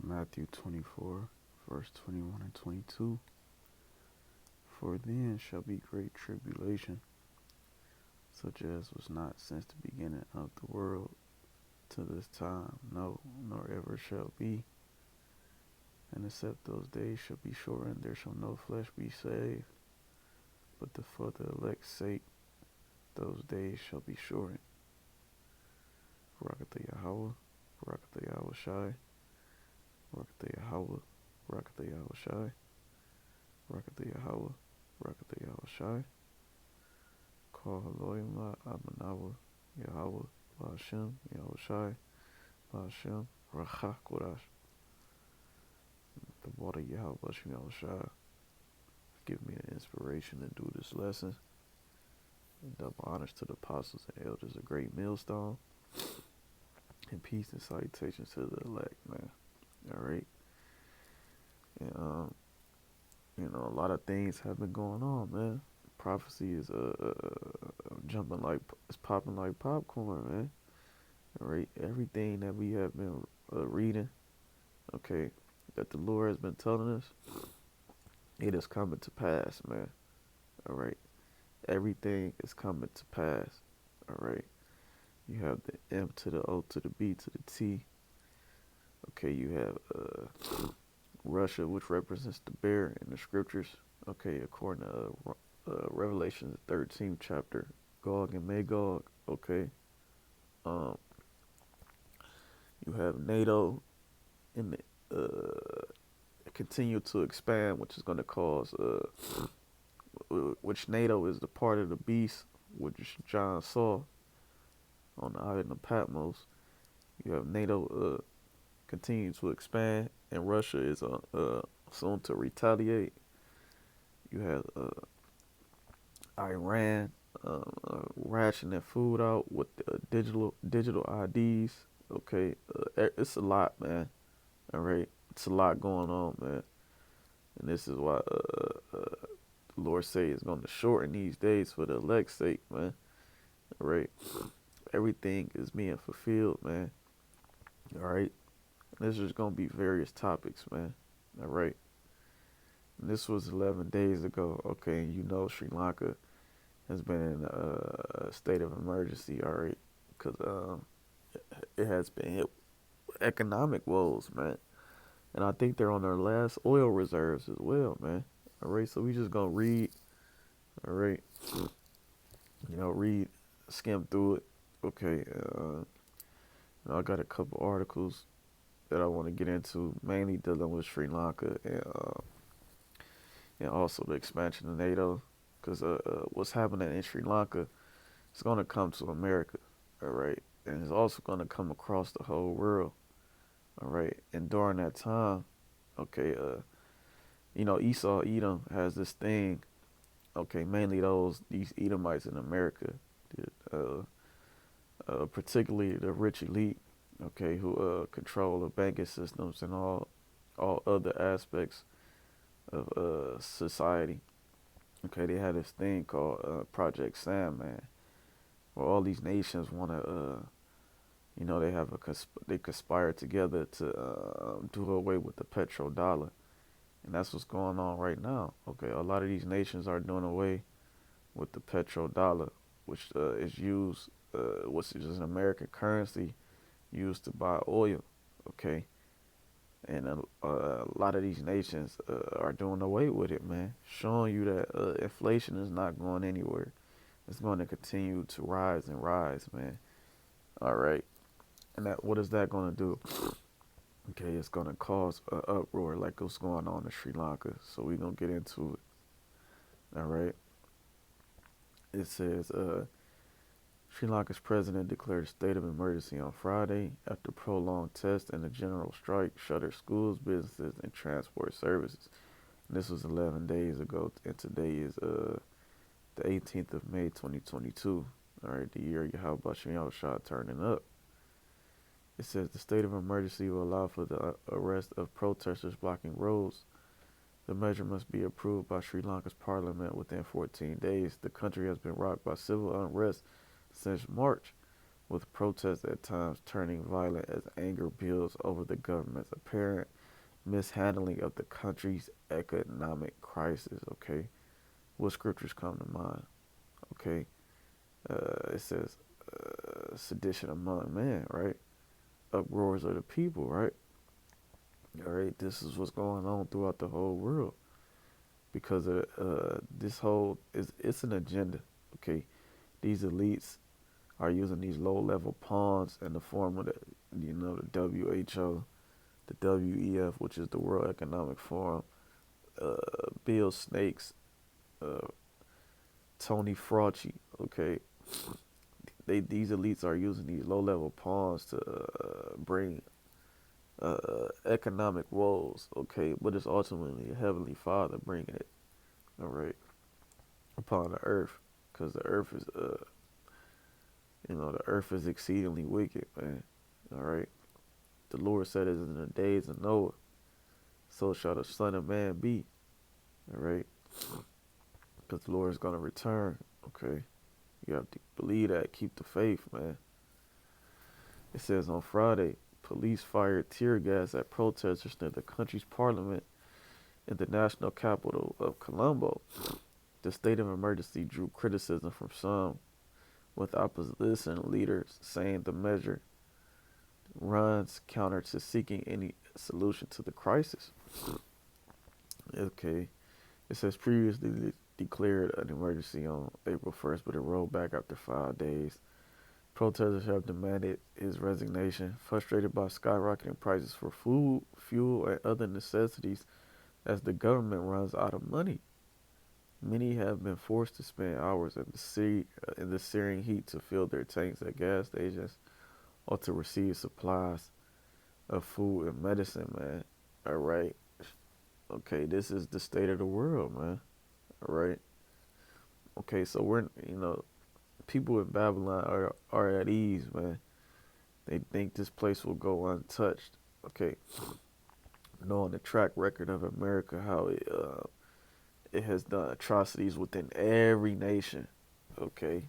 Matthew 24, verse 21 and 22. For then shall be great tribulation, such as was not since the beginning of the world to this time, no, nor ever shall be. And except those days shall be shortened, there shall no flesh be saved. But for the elect's sake, those days shall be shortened. Barakatah Yahweh, Barakatah Yahweh Shai, Barakatah Yahweh, Barakatah Yahweh Shai, Barakatah Yahweh, Barakatah Yahweh Shai. Call Elohim Abanawa, Yahweh, Ba'ashem, Yahweh Shai, Ba'ashem, Racha Kodash. The water Yahweh Ba'ashem Yahweh Shai. Give me an inspiration to do this lesson. And double honors to the apostles and elders, a great millstone. And peace and salutations to the elect, man. Alright. And a lot of things have been going on, man. Prophecy is jumping like it's popping like popcorn, man. Alright. Everything that we have been reading, okay, that the Lord has been telling us, it is coming to pass, man. Alright. Everything is coming to pass. Alright. You have the M to the O to the B to the T. Okay, you have Russia, which represents the bear in the scriptures. Okay, according to Revelation, the 13th chapter, Gog and Magog. Okay, you have NATO in the continue to expand, which is going to cause which NATO is the part of the beast, which John saw on the island of Patmos. You have NATO continue to expand, and Russia is soon to retaliate. You have Iran rationing food out with digital IDs. Okay, it's a lot, man. All right, it's a lot going on, man. And this is why the Lord say it's going to shorten these days for the elect's sake, man. All right, everything is being fulfilled, man. All right, and this is going to be various topics, man. All right. And this was 11 days ago. Okay, you know Sri Lanka has been in a state of emergency, all right, because it has been hit with economic woes, man. And I think they're on their last oil reserves as well, man. All right, so we just gonna read, all right, read, skim through it. Okay, I got a couple articles that I want to get into, mainly dealing with Sri Lanka and also the expansion of NATO, because what's happening in Sri Lanka is going to come to America, all right, and it's also going to come across the whole world, all right, and during that time, okay, Esau Edom has this thing, okay, mainly these Edomites in America, particularly the rich elite, okay, who control the banking systems and all other aspects of society. Okay, they had this thing called Project Sandman, where all these nations want to, they have they conspire together to do away with the petrodollar, and that's what's going on right now. Okay, a lot of these nations are doing away with the petrodollar, which is used, which is an American currency used to buy oil. Okay, and a lot of these nations are doing away with it, man, showing you that inflation is not going anywhere. It's going to continue to rise and rise, man. All right, and what is that going to do? Okay, it's going to cause an uproar like what's going on in Sri Lanka. So we're going to get into it. All right. It says, Sri Lanka's president declared a state of emergency on Friday after prolonged tests and a general strike shuttered schools, businesses, and transport services. And this was 11 days ago, and today is the 18th of May, 2022. All right, the year Yahweh Bashim Yahushua turning up. It says the state of emergency will allow for the arrest of protesters blocking roads. The measure must be approved by Sri Lanka's parliament within 14 days. The country has been rocked by civil unrest since March, with protests at times turning violent as anger builds over the government's apparent mishandling of the country's economic crisis. Okay, what scriptures come to mind? Okay, it says sedition among men, right? Uproars of the people, right? All right, this is what's going on throughout the whole world because of this whole is it's an agenda. Okay, these elites are using these low-level pawns in the form of the WHO, the WEF, which is the World Economic Forum, Bill Snakes, uh, Tony Fauci. Okay, these elites are using these low-level pawns to bring economic woes. Okay, but it's ultimately a heavenly Father bringing it. All right, upon the earth, because the earth is the earth is exceedingly wicked, man. All right. The Lord said, "As in the days of Noah, so shall the Son of Man be." All right, because the Lord is gonna return. Okay, you have to believe that. Keep the faith, man. It says on Friday, police fired tear gas at protesters near the country's parliament in the national capital of Colombo. The state of emergency drew criticism from some, with opposition leaders saying the measure runs counter to seeking any solution to the crisis. Okay, it says previously declared an emergency on April 1st, but it rolled back after 5 days. Protesters have demanded his resignation, frustrated by skyrocketing prices for food, fuel, and other necessities as the government runs out of money. Many have been forced to spend hours in the searing heat to fill their tanks at gas stations or to receive supplies of food and medicine, man. All right. Okay, this is the state of the world, man. All right. Okay, so people in Babylon are at ease, man. They think this place will go untouched. Okay, knowing the track record of America, how it has done atrocities within every nation. Okay,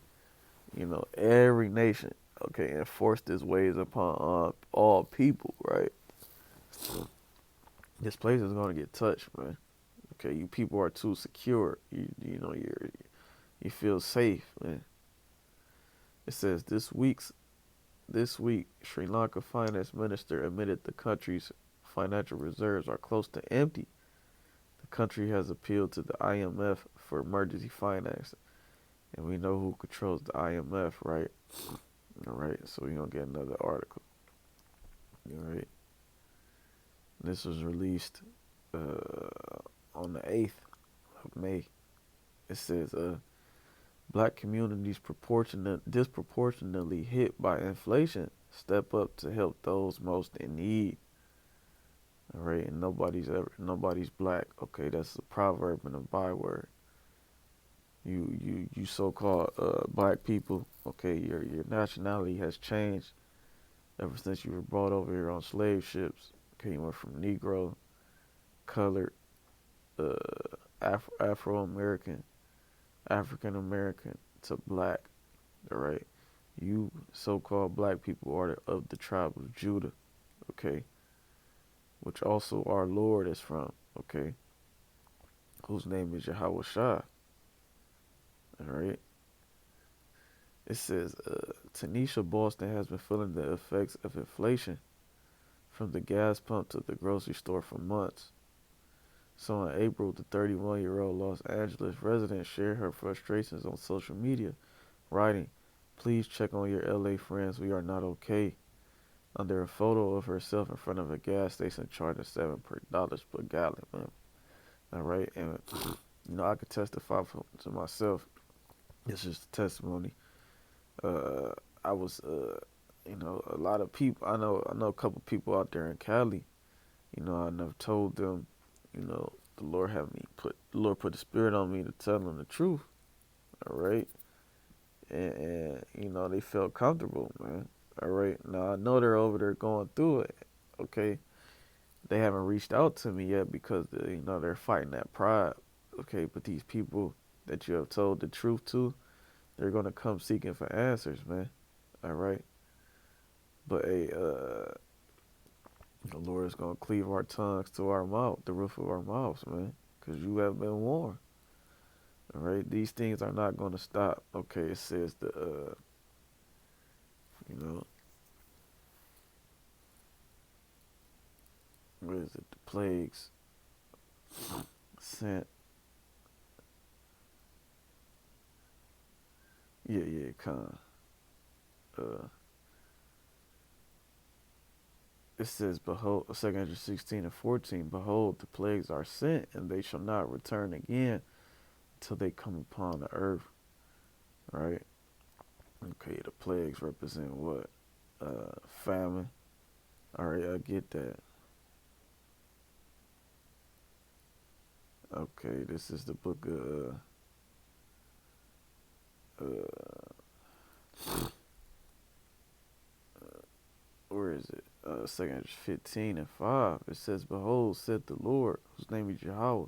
every nation. Okay, and forced its ways upon all people. Right. This place is gonna get touched, man. Okay, you people are too secure. You feel safe, man. It says this week, Sri Lanka finance minister admitted the country's financial reserves are close to empty. The country has appealed to the IMF for emergency finance, and we know who controls the IMF, right? All right, so we're gonna get another article. All right, this was released on the 8th of May. It says, black communities disproportionately hit by inflation step up to help those most in need. All right, and nobody's black. Okay, that's a proverb and a byword. You so-called black people. Okay, your nationality has changed ever since you were brought over here on slave ships. Okay, you went from Negro, colored, uh, Afro-American, African American to black. All right, you so-called black people are of the tribe of Judah. Okay, which also our Lord is from. Okay, whose name is Yahweh Shah. All right. It says Tanisha Boston has been feeling the effects of inflation from the gas pump to the grocery store for months. So in April, the 31-year-old Los Angeles resident shared her frustrations on social media, writing, "Please check on your LA friends. We are not okay." Under a photo of herself in front of a gas station charging $7 per gallon, man. All right, and I could testify to myself. It's just a testimony. Uh, I was, a lot of people. I know a couple people out there in Cali. I never told them. The Lord put the Spirit on me to tell them the truth. All right, and they felt comfortable, man. All right, now I know they're over there going through it. Okay, they haven't reached out to me yet because they're fighting that pride. Okay, but these people that you have told the truth to, they're gonna come seeking for answers, man. All right. But hey, The Lord is going to cleave our tongues to our mouth, the roof of our mouths, man, because you have been warned. All right, these things are not going to stop. Okay, it says you know, what is it? The plagues sent. Yeah, kind of. It says, behold, 216 and 14, behold, the plagues are sent, and they shall not return again till they come upon the earth. Right? Okay, the plagues represent what? Famine. All right, I get that. Okay, this is the book of where is it? 215 and 5. It says, behold, said the Lord, whose name is Yahweh.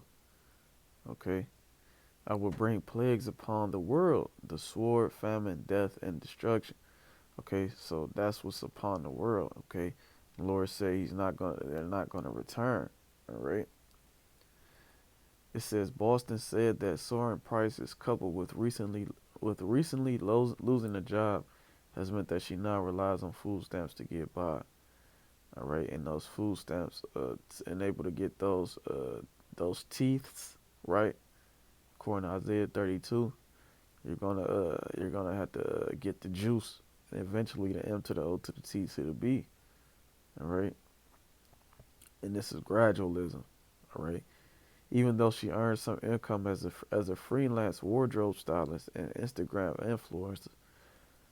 Okay, I will bring plagues upon the world, the sword, famine, death, and destruction. Okay, so that's what's upon the world. Okay, the Lord said they're not gonna return. All right. It says Boston said that soaring prices coupled with recently losing a job has meant that she now relies on food stamps to get by. All right, and those food stamps and able to get those teeths right. According to Isaiah 32, you're gonna have to get the juice and eventually the M to the O to the T to the B. All right, and this is gradualism. All right. Even though she earns some income as a freelance wardrobe stylist and Instagram influencer,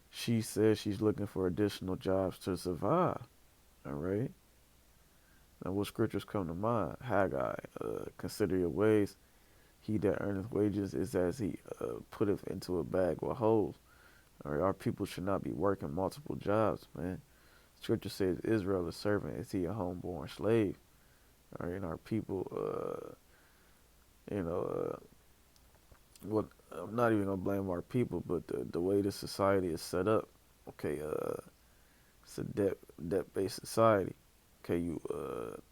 she says she's looking for additional jobs to survive. All right. Now, what scriptures come to mind? Haggai, consider your ways. He that earneth wages is as he putteth into a bag with holes. All right. Our people should not be working multiple jobs, man. Scripture says Israel is servant, is he a homeborn slave? All right. And our people, you know, well, I'm not even gonna blame our people, but the way the society is set up, okay, it's a debt based society. Okay,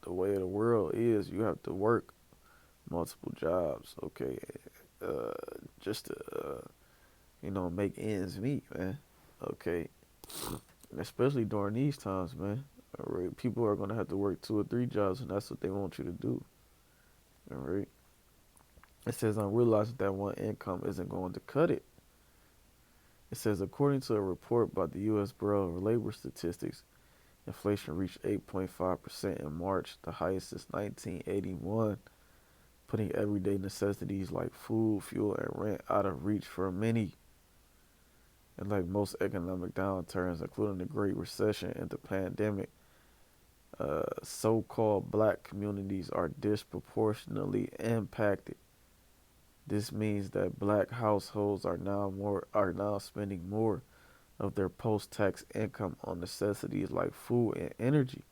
the way of the world is you have to work multiple jobs. Okay, uh, just to make ends meet, man. Okay, especially during these times, man. All right, people are gonna have to work 2 or 3 jobs, and that's what they want you to do. All right. It says I'm realizing that one income isn't going to cut it. It says, according to a report by the U.S. Bureau of Labor Statistics, inflation reached 8.5% in March, the highest since 1981, putting everyday necessities like food, fuel, and rent out of reach for many. And like most economic downturns, including the Great Recession and the pandemic, so-called black communities are disproportionately impacted. This means that black households are now spending more of their post-tax income on necessities like food and energy,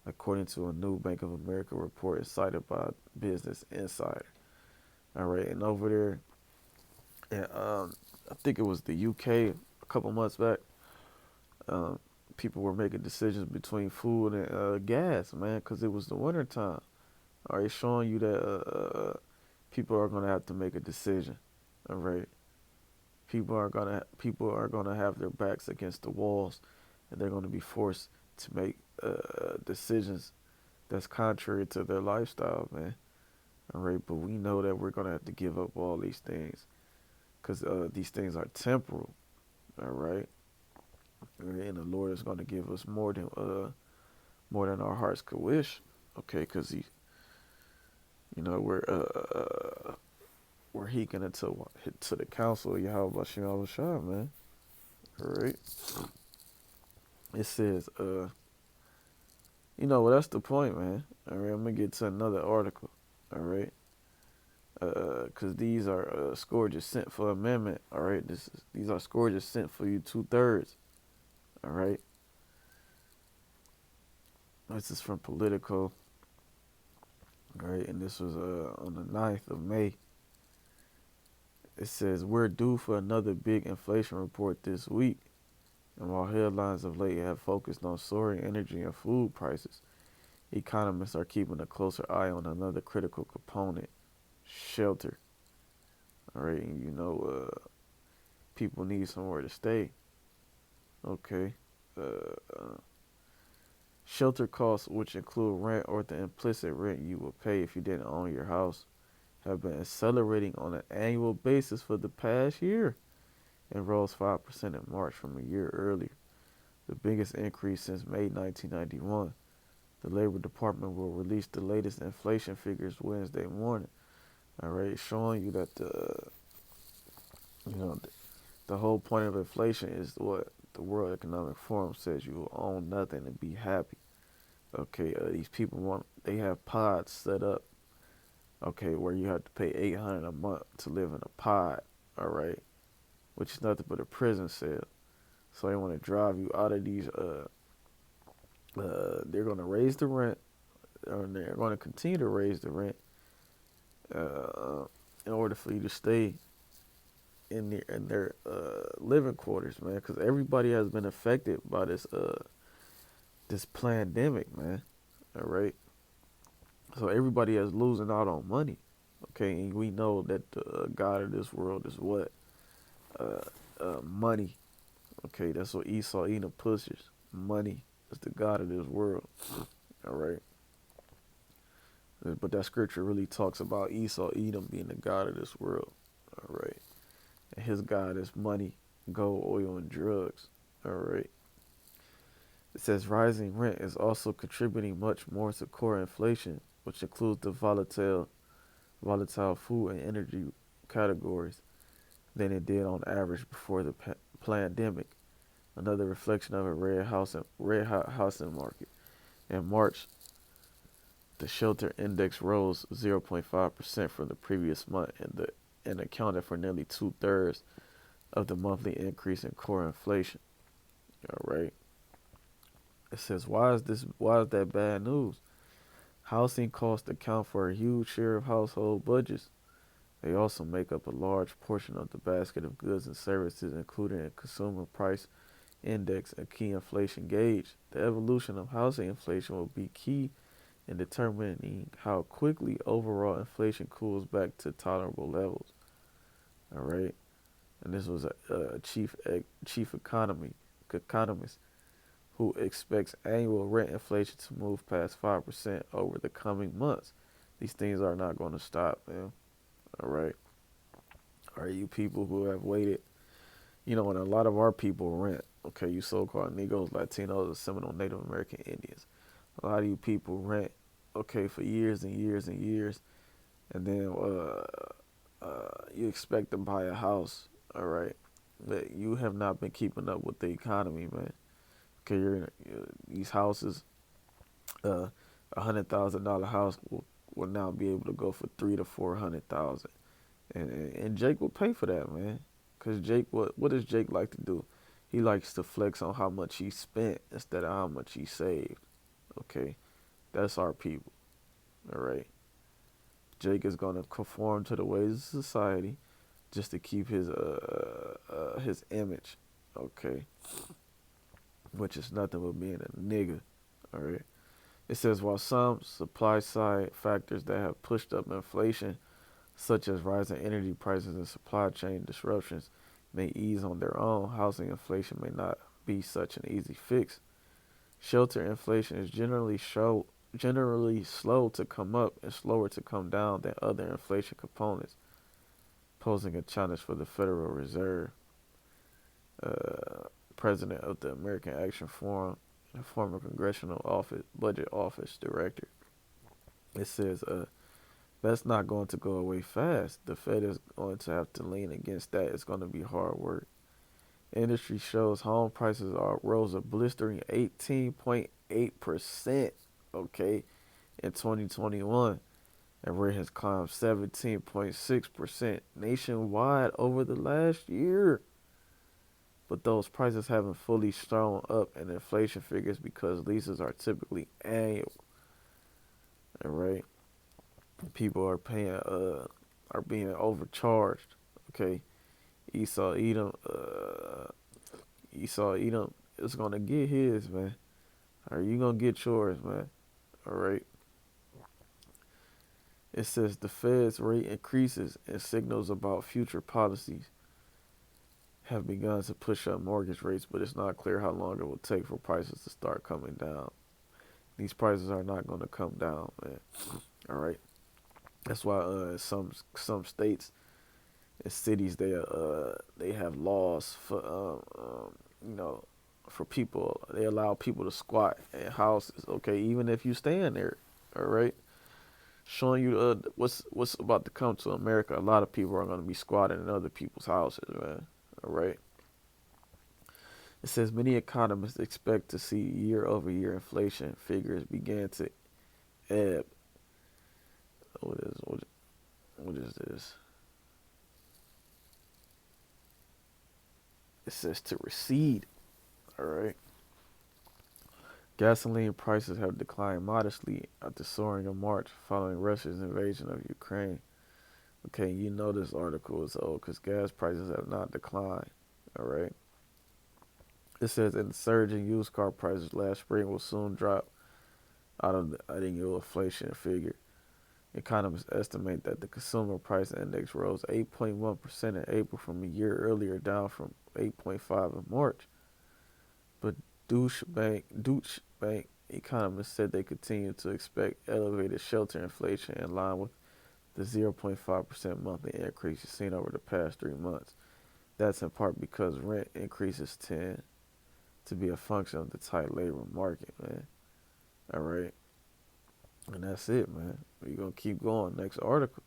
according to a new Bank of America report cited by Business Insider. All right, and over there, and I think it was the UK a couple months back. Um, People were making decisions between food and gas, man, because it was the winter time. All right, showing you that people are gonna have to make a decision. All right, people are gonna have their backs against the walls, and they're gonna be forced to make decisions that's contrary to their lifestyle, man. All right, but we know that we're gonna have to give up all these things because these things are temporal. All right, and the Lord is gonna give us more than our hearts could wish. Okay, because we're heaking to the counsel of Yahweh Bashim Al Shah, man. All right, it says well, that's the point, man. All right, I'm gonna get to another article. All right, because these are scourges sent for amendment. All right, these are scourges sent for you 2/3. All right, this is from Politico. All right, and this was on the 9th of May. It says we're due for another big inflation report this week, and while headlines of late have focused on soaring energy and food prices, Economists are keeping a closer eye on another critical component, shelter. All right, people need somewhere to stay. Okay. Uh, Shelter costs, which include rent or the implicit rent you would pay if you didn't own your house, have been accelerating on an annual basis for the past year and rose 5% in March from a year earlier, the biggest increase since May 1991. The Labor Department will release the latest inflation figures Wednesday morning. All right, showing you that you know the whole point of inflation is what the World Economic Forum says: you will own nothing and be happy. Okay, these people they have pods set up. Okay, where you have to pay 800 a month to live in a pod. All right, which is nothing but a prison cell. So they want to drive you out of these. They're going to raise the rent, or they're going to continue to raise the rent uh, in order for you to stay in their living quarters, man. Because everybody has been affected by this pandemic, man. All right, so everybody is losing out on money. Okay, and we know that the God of this world is what uh, money. Okay, that's what Esau Edom pushes. Money is the God of this world. All right, but that scripture really talks about Esau Edom being the God of this world. All right, and his God is money, gold, oil, and drugs. All right. It says rising rent is also contributing much more to core inflation, which includes the volatile food and energy categories than it did on average before the pandemic. Another reflection of a red hot housing market. In March, the shelter index rose 0.5% from the previous month and accounted for nearly 2/3 of the monthly increase in core inflation. All right. It says, why is that bad news? Housing costs account for a huge share of household budgets. They also make up a large portion of the basket of goods and services included in consumer price index, a key inflation gauge. The evolution of housing inflation will be key in determining how quickly overall inflation cools back to tolerable levels. All right, and this was a chief economist who expects annual rent inflation to move past 5% over the coming months. These things are not going to stop, man. All right, are you people who have waited? And a lot of our people rent. Okay, you so-called Negroes, Latinos, and Seminole Native American Indians. A lot of you people rent, okay, for years and years and years, and then you expect to buy a house, all right? But you have not been keeping up with the economy, man. Okay, these houses, $100,000 house will now be able to go for 300,000 to 400,000, and Jake will pay for that, man. Cause Jake, what does Jake like to do? He likes to flex on how much he spent instead of how much he saved. Okay, that's our people. All right, Jake is gonna conform to the ways of society just to keep his image. Okay, which is nothing but being a nigga. All right. It says while some supply side factors that have pushed up inflation, such as rising energy prices and supply chain disruptions, may ease on their own, housing inflation may not be such an easy fix. Shelter inflation is generally slow to come up and slower to come down than other inflation components, posing a challenge for the Federal Reserve. President of the American Action Forum and a former congressional budget office director. It says, that's not going to go away fast. The Fed is going to have to lean against that. It's going to be hard work. Industry shows home prices rose a blistering 18.8%, okay, in 2021, and rate has climbed 17.6% nationwide over the last year. But those prices haven't fully shown up in inflation figures because leases are typically annual. All right, people are being overcharged. Okay, Esau Edom, Esau Edom is gonna get his, man. Are you gonna get yours, man? All right. It says the Fed's rate increases and signals about future policies have begun to push up mortgage rates, but it's not clear how long it will take for prices to start coming down. These prices are not going to come down, man. All right. That's why some states and cities they have laws for you know for people. They allow people to squat in houses. Okay, even if you stay in there. All right. Showing you what's about to come to America. A lot of people are going to be squatting in other people's houses, man. All right. It says many economists expect to see year-over-year inflation figures begin to ebb. What is this? It says to recede. All right. Gasoline prices have declined modestly after soaring in March following Russia's invasion of Ukraine. Okay, you know this article is old because gas prices have not declined. All right. It says that the surge in used car prices last spring will soon drop out of the annual inflation figure. Economists estimate that the consumer price index rose 8.1% in April from a year earlier, down from 8.5 in March. But Deutsche Bank economists said they continue to expect elevated shelter inflation in line with the 0.5% monthly increase seen over the past 3 months. That's in part because rent increases tend to be a function of the tight labor market, man. All right. And that's it, man. We're going to keep going. Next article.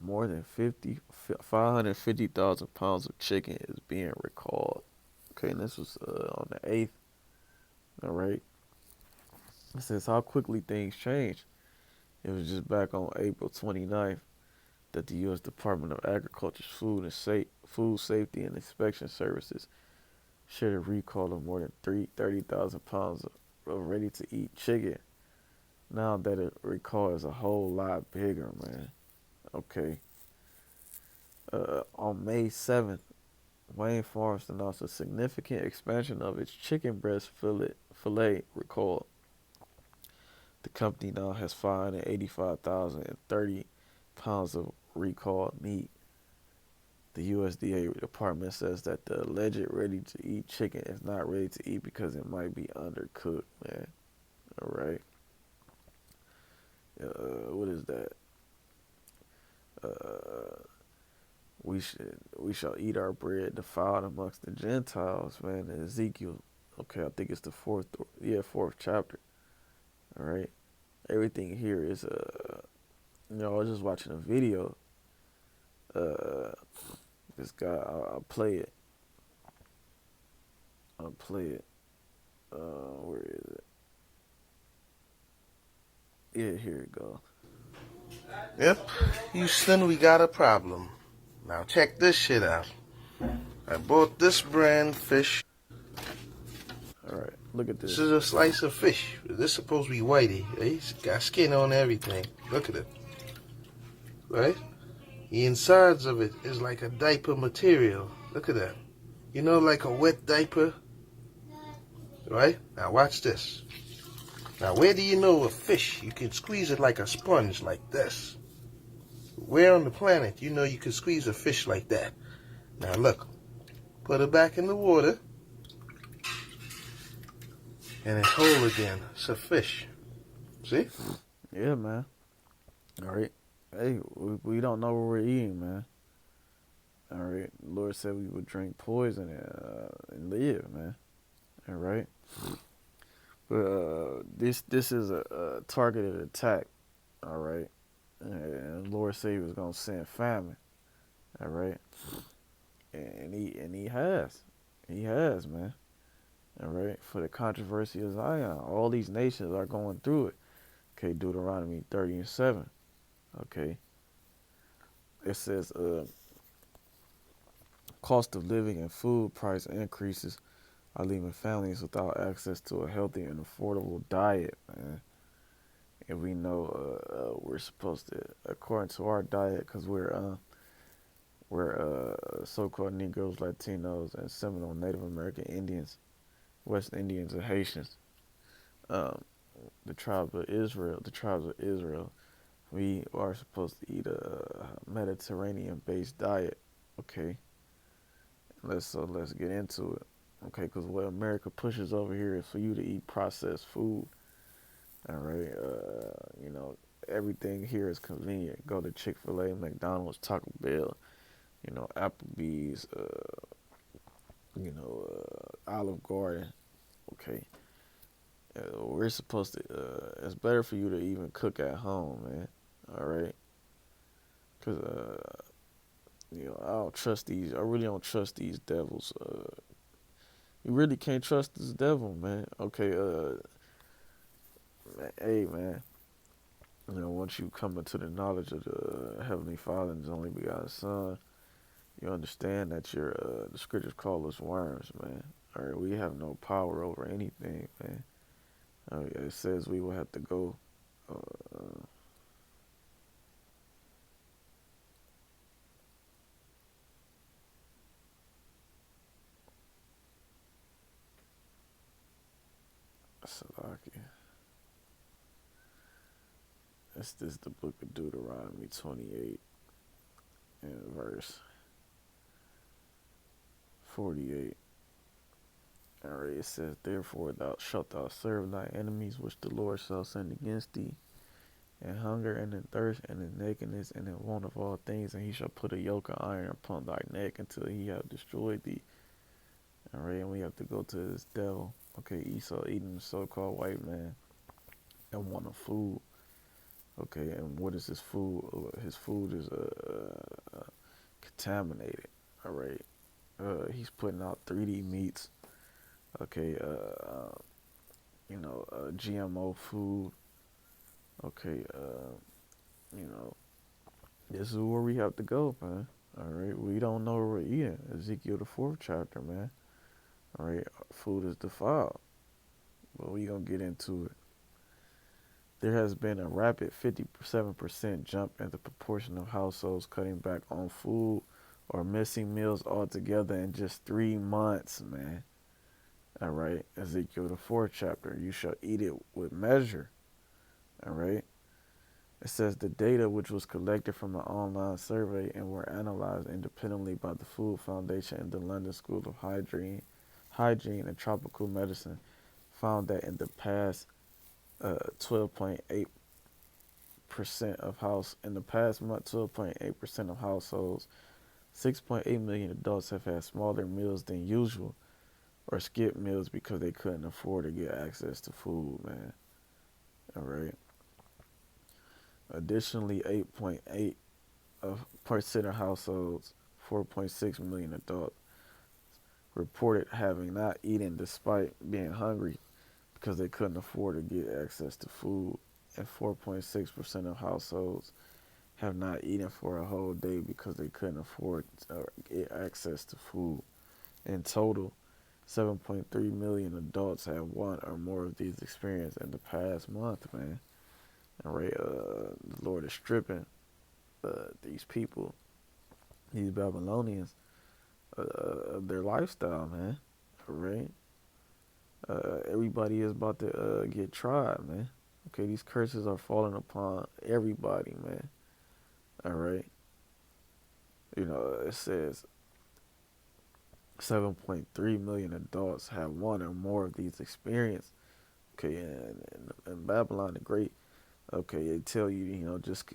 More than 550,000 pounds of chicken is being recalled. Okay, and this was on the 8th. All right. It says how quickly things change. It was just back on April 29th that the U.S. Department of Agriculture's Food Safety and Inspection Services shared a recall of more than 30,000 pounds of ready-to-eat chicken. Now that a recall is a whole lot bigger, man. Okay. On May 7th, Wayne Farms announced a significant expansion of its chicken breast fillet recall. The company now has 585,030 pounds of recalled meat. The USDA department says that the alleged ready-to-eat chicken is not ready to eat because it might be undercooked, man. All right. What is that? We shall eat our bread defiled amongst the Gentiles, man. In Ezekiel, okay, I think it's the fourth chapter. All right, everything here is I was just watching a video. This guy, I'll play it. Where is it? Yeah, here it goes. Yep, Houston, we got a problem. Now check this shit out. I bought this brand fish. All right, look at This this. is a slice of fish. This is supposed to be whitey. It's got skin on everything. Look at it. Right? The insides of it is like a diaper material. Look at that. You know, like a wet diaper? Right? Now watch this. Now where do you know a fish, you can squeeze it like a sponge like this? Where on the planet you know you can squeeze a fish like that? Now look. Put it back in the water. And it's whole again. It's a fish. See? Yeah, man. All right. Hey, we don't know what we're eating, man. All right. The Lord said we would drink poison and live, man. All right. But this is a targeted attack. All right. And the Lord said He was gonna send famine. All right. And he has, man. All right. For the controversy of Zion, all these nations are going through it. Okay. Deuteronomy 30:7. Okay. It says cost of living and food price increases are leaving families without access to a healthy and affordable diet, man. And we know we're supposed to, according to our diet, because we're so-called Negroes, Latinos, and Seminole Native American Indians, West Indians, and Haitians. Um, the tribes of Israel, we are supposed to eat a Mediterranean-based diet. Okay, let's get into it. Okay, because what America pushes over here is for you to eat processed food. All right, everything here is convenient. Go to Chick-fil-A, McDonald's, Taco Bell, Applebee's, Olive Garden. Okay, we're supposed to. It's better for you to even cook at home, man. All right, because I don't trust these. I really don't trust these devils. You really can't trust this devil, man. Okay, hey, man. Once you come into the knowledge of the Heavenly Father and His only begotten Son, you understand that the scriptures call us worms, man. All right, we have no power over anything, man. It says we will have to go. Uh, Salaki. This is the book of Deuteronomy 28 and verse 48. Alright, it says, therefore thou shalt thou serve thy enemies which the Lord shall send against thee, in hunger and in thirst and in nakedness and in want of all things, and he shall put a yoke of iron upon thy neck until he have destroyed thee. Alright, and we have to go to this devil. Okay, Esau eating the so-called white man and want of food. Okay, and what is his food? His food is contaminated. Alright, he's putting out 3D meats. Okay, GMO food. Okay, this is where we have to go, man. All right, we don't know what we're eating. Ezekiel the 4th chapter, man. All right, food is defiled, but we gonna get into it. There has been a rapid 57% jump in the proportion of households cutting back on food or missing meals altogether in just 3 months, man. All right, Ezekiel the 4th chapter. You shall eat it with measure. All right. It says the data, which was collected from an online survey and were analyzed independently by the Food Foundation and the London School of Hygiene and Tropical Medicine, found that in the past 12.8% of in the past month, 12.8% of households, 6.8 million adults have had smaller meals than usual or skipped meals because they couldn't afford to get access to food, man. All right. Additionally, 8.8% of households, 4.6 million adults, reported having not eaten despite being hungry because they couldn't afford to get access to food, and 4.6% of households have not eaten for a whole day because they couldn't afford to get access to food. In total, 7.3 million adults have one or more of these experiences in the past month, man. All right, the Lord is stripping these people, these Babylonians, of their lifestyle, man. All right, everybody is about to get tried, man. Okay, these curses are falling upon everybody, man. All right, it says 7.3 million adults have one or more of these experiences. Okay, and Babylon the Great. Okay, they tell you, just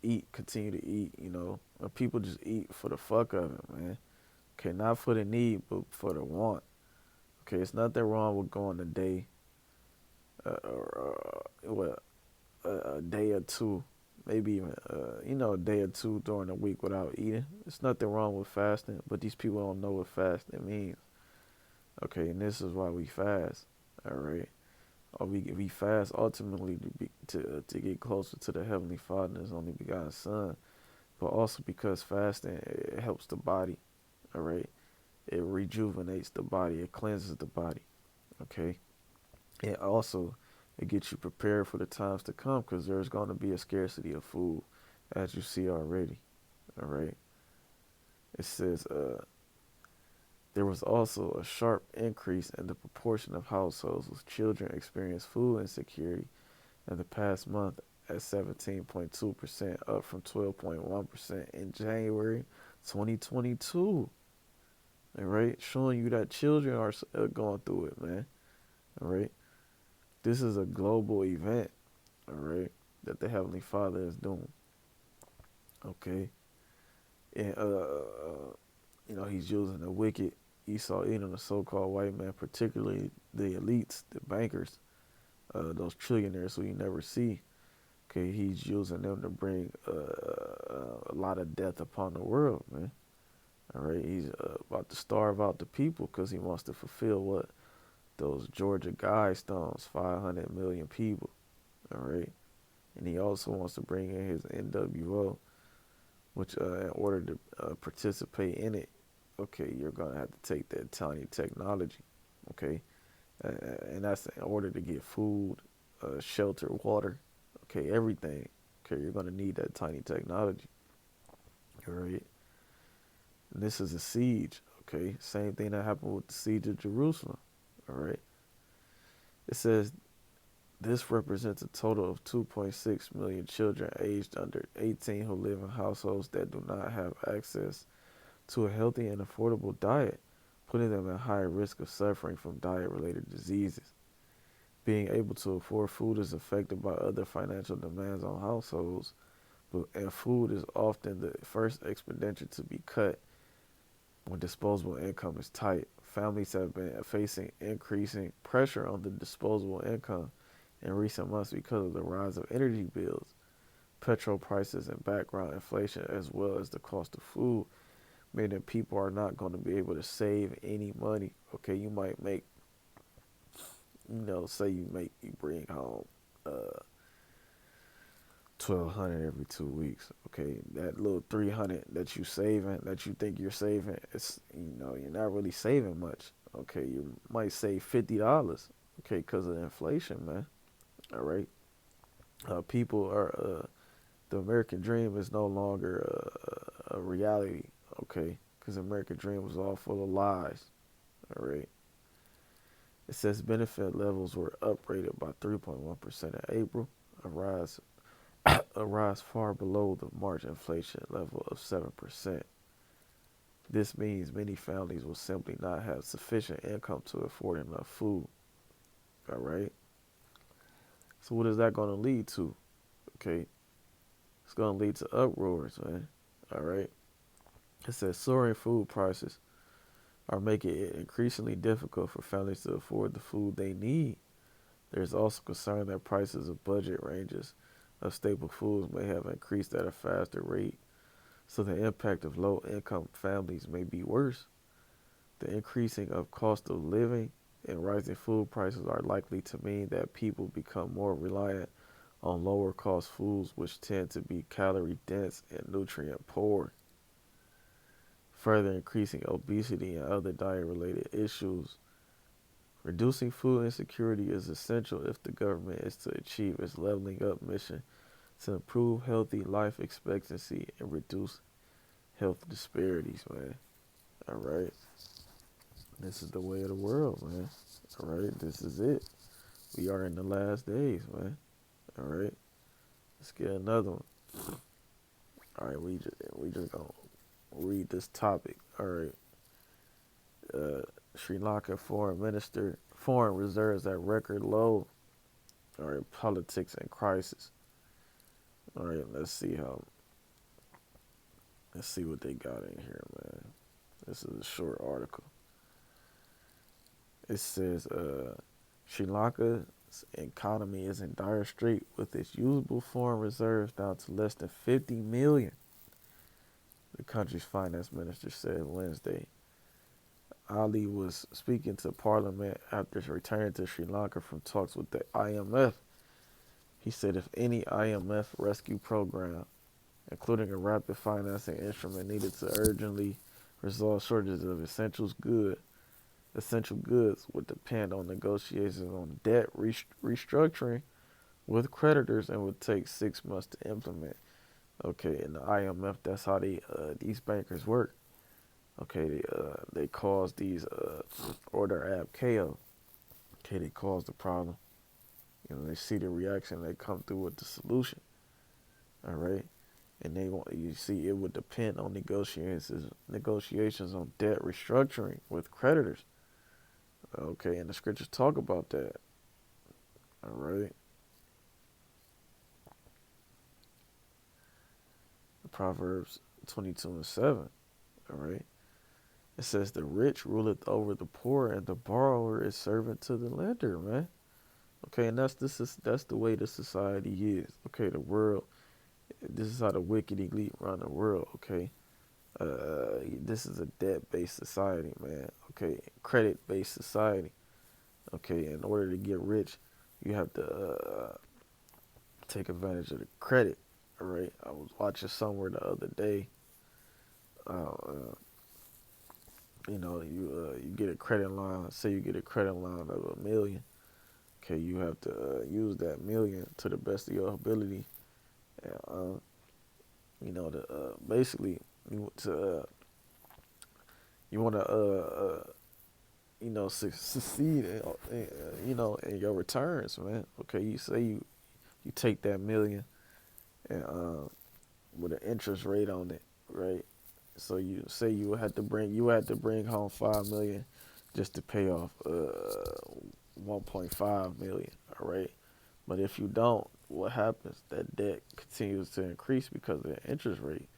eat, continue to eat. People just eat for the fuck of it, man. Okay, not for the need, but for the want. Okay, it's nothing wrong with going a day, or a day or two, maybe even a day or two during the week without eating. It's nothing wrong with fasting, but these people don't know what fasting means. Okay, and this is why we fast. All right, or we fast ultimately to get closer to the Heavenly Father and His only begotten Son, but also because fasting it helps the body. All right, it rejuvenates the body, it cleanses the body. Okay, and also it gets you prepared for the times to come because there's going to be a scarcity of food, as you see already. All right, it says There was also a sharp increase in the proportion of households with children experiencing food insecurity in the past month at 17.2%, up from 12.1% in January 2022. All right, showing you that children are going through it, man. All right, this is a global event. All right, that the Heavenly Father is doing. Okay, and he's using the wicked Esau Edom, the so-called white man, particularly the elites, the bankers, those trillionaires who you never see. Okay, he's using them to bring a lot of death upon the world, man. All right, he's about to starve out the people because he wants to fulfill what those Georgia Guidestones, 500 million people. All right, and he also wants to bring in his NWO, which in order to participate in it, okay, you're gonna have to take that tiny technology, okay, and that's in order to get food, shelter, water, okay, everything. Okay, you're gonna need that tiny technology. All right. And this is a siege. Okay, same thing that happened with the siege of Jerusalem. All right. It says this represents a total of 2.6 million children aged under 18 who live in households that do not have access to a healthy and affordable diet, putting them at higher risk of suffering from diet-related diseases. Being able to afford food is affected by other financial demands on households, and food is often the first expenditure to be cut when disposable income is tight. Families have been facing increasing pressure on the disposable income in recent months because of the rise of energy bills, petrol prices, and background inflation, as well as the cost of food, meaning people are not going to be able to save any money. Okay, you might make, say you bring home 1,200 every 2 weeks. Okay, that little 300 that you saving, that you think you're saving, it's you're not really saving much. Okay, you might save $50. Okay, because of inflation, man. All right, people are the American dream is no longer a reality. Okay, because the American dream was all full of lies. All right. It says benefit levels were uprated by 3.1% in April, a rise far below the March inflation level of 7%. This means many families will simply not have sufficient income to afford enough food. All right. So what is that going to lead to? Okay. It's going to lead to uproars, man. All right. It says soaring food prices are making it increasingly difficult for families to afford the food they need. There's also concern that prices of budget ranges of staple foods may have increased at a faster rate, so the impact of low-income families may be worse. The increasing of cost of living and rising food prices are likely to mean that people become more reliant on lower-cost foods, which tend to be calorie-dense and nutrient-poor, further increasing obesity and other diet-related issues. Reducing food insecurity is essential if the government is to achieve its leveling up mission to improve healthy life expectancy and reduce health disparities, man. All right. This is the way of the world, man. All right. This is it. We are in the last days, man. All right. Let's get another one. All right. We just gonna read this topic. All right. Sri Lanka foreign reserves at record low. All right. Politics and crisis. All right. Let's see what they got in here, man. This is a short article. It says Sri Lanka's economy is in dire strait with its usable foreign reserves down to less than 50 million, the country's finance minister said Wednesday. Ali was speaking to Parliament after returning to Sri Lanka from talks with the IMF. He said if any IMF rescue program, including a rapid financing instrument needed to urgently resolve shortages of essential goods would depend on negotiations on debt restructuring with creditors and would take 6 months to implement. Okay, in the IMF, that's how these bankers work. Okay, they cause these order app KO. Okay, they cause the problem. You know, they see the reaction, they come through with the solution. All right, and they want you see it would depend on negotiations on debt restructuring with creditors. Okay, and the scriptures talk about that. All right, Proverbs 22:7. All right, it says the rich ruleth over the poor, and the borrower is servant to the lender. Man. Okay, and that's the way the society is. Okay, the world. This is how the wicked elite run the world. Okay, this is a debt-based society, man. Okay, credit-based society. Okay, in order to get rich, you have to take advantage of the credit. All right, I was watching somewhere the other day. Uh, you get a credit line. Say you get a credit line of $1 million. Okay, you have to use that million to the best of your ability. And, to basically you want to succeed in your returns, man. Okay, you say you take that million and with an interest rate on it, right? So you say you had to bring home 5 million just to pay off 1.5 million, all right? But if you don't, what happens? That debt continues to increase because of the interest rate.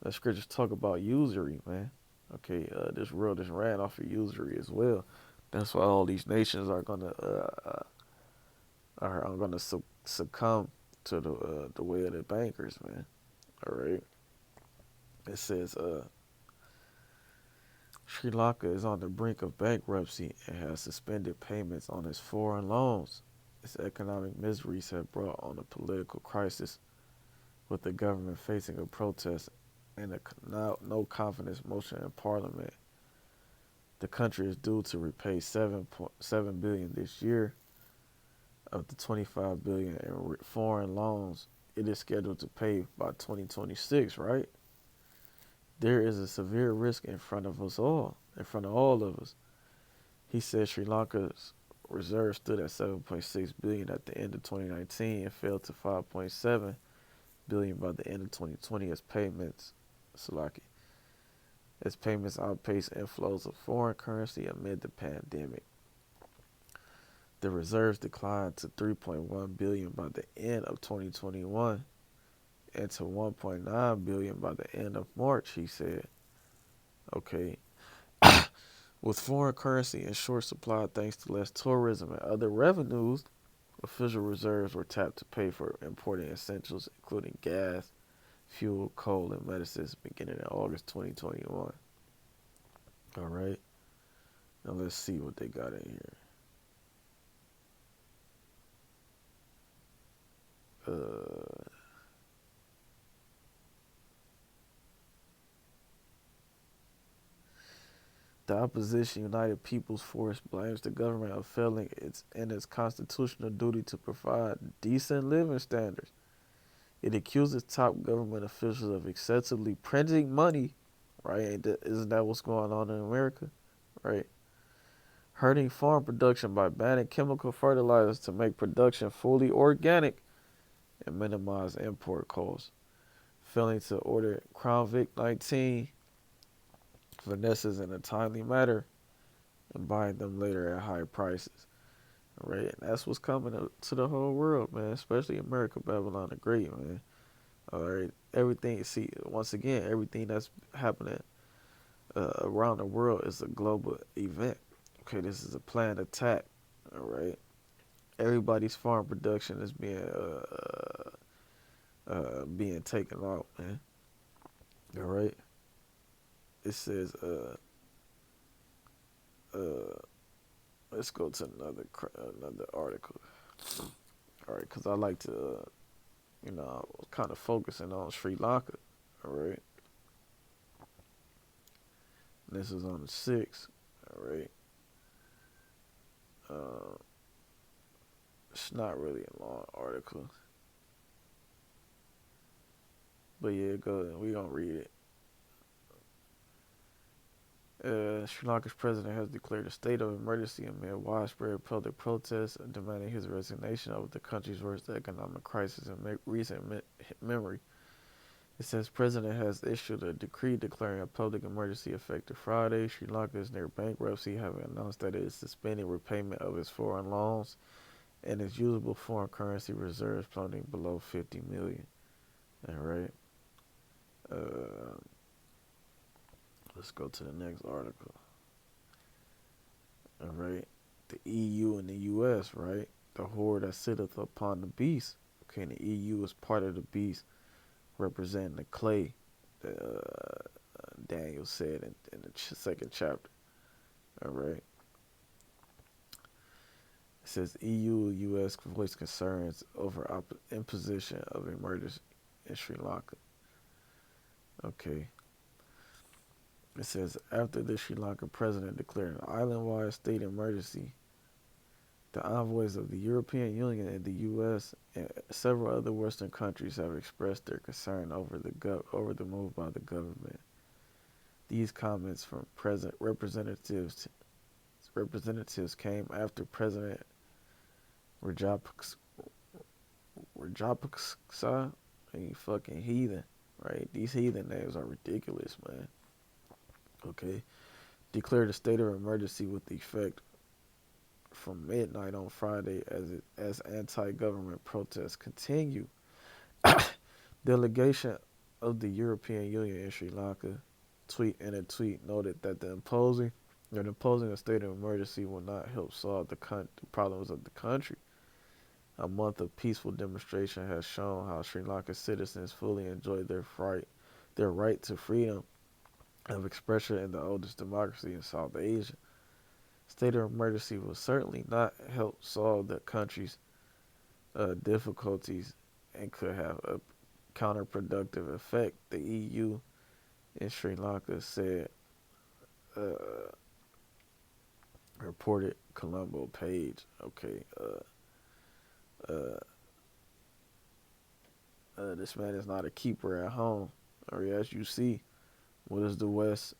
The scriptures talk about usury, man. Okay, this world is ran off of usury as well. That's why all these nations are gonna succumb to the way of the bankers, man. All right. It says Sri Lanka is on the brink of bankruptcy and has suspended payments on its foreign loans. Its economic miseries have brought on a political crisis, with the government facing a protest and a no confidence motion in parliament. The country is due to repay 7.7 billion this year of the 25 billion in foreign loans it is scheduled to pay by 2026, right? There is a severe risk in front of us all, in front of all of us. He said Sri Lanka's reserves stood at 7.6 billion at the end of 2019 and fell to 5.7 billion by the end of 2020 as payments outpaced inflows of foreign currency amid the pandemic. The reserves declined to 3.1 billion by the end of 2021 and to 1.9 billion by the end of March, he said. Okay. With foreign currency in short supply thanks to less tourism and other revenues, official reserves were tapped to pay for imported essentials including gas, fuel, coal, and medicines beginning in August 2021. All right. Now let's see what they got in here. The opposition United People's Force blames the government of failing its constitutional duty to provide decent living standards. It accuses top government officials of excessively printing money, right? Isn't that what's going on in America, right? Hurting farm production by banning chemical fertilizers to make production fully organic and minimize import costs. Failing to order Crown Vic 19 Vanessas in a timely manner and buying them later at high prices. All right, and that's what's coming to the whole world, man. Especially America, Babylon the Great, man. All right, everything. See, once again, everything that's happening around the world is a global event. Okay, this is a planned attack. All right, everybody's farm production is being taken out, man. All right, it says uh, let's go to another article. All right, because I like to I was kind of focusing on Sri Lanka. All right, this is on the 6th. All right, uh, it's not really a long article, but yeah, go ahead. We gonna read it. Sri Lanka's president has declared a state of emergency amid widespread public protests demanding his resignation over the country's worst economic crisis in recent memory. It says president has issued a decree declaring a public emergency effective Friday. Sri Lanka is near bankruptcy, having announced that it is suspending repayment of its foreign loans and its usable foreign currency reserves plummeting below 50 million. All right. Uh, let's go to the next article. All right. The EU and the US, right? The horde that sitteth upon the beast. Okay, and the EU is part of the beast, representing the clay that Daniel said in the second chapter. All right. It says EU US voice concerns over imposition of emergency in Sri Lanka. Okay. It says after the Sri Lankan president declared an island-wide state emergency, the envoys of the European Union and the U.S. and several other Western countries have expressed their concern over the move by the government. These comments from representatives came after President Rajapaksa, a fucking heathen, right? These heathen names are ridiculous, man. Okay, declared a state of emergency with effect from midnight on Friday as anti-government protests continue. Delegation of the European Union in Sri Lanka in a tweet noted that imposing a state of emergency will not help solve the problems of the country. A month of peaceful demonstration has shown how Sri Lankan citizens fully enjoy their right to freedom of expression in the oldest democracy in South Asia. State of emergency will certainly not help solve the country's difficulties and could have a counterproductive effect, the EU in Sri Lanka said, reported Colombo Page. Okay, this man is not a keeper at home. Or as you see, what is the Western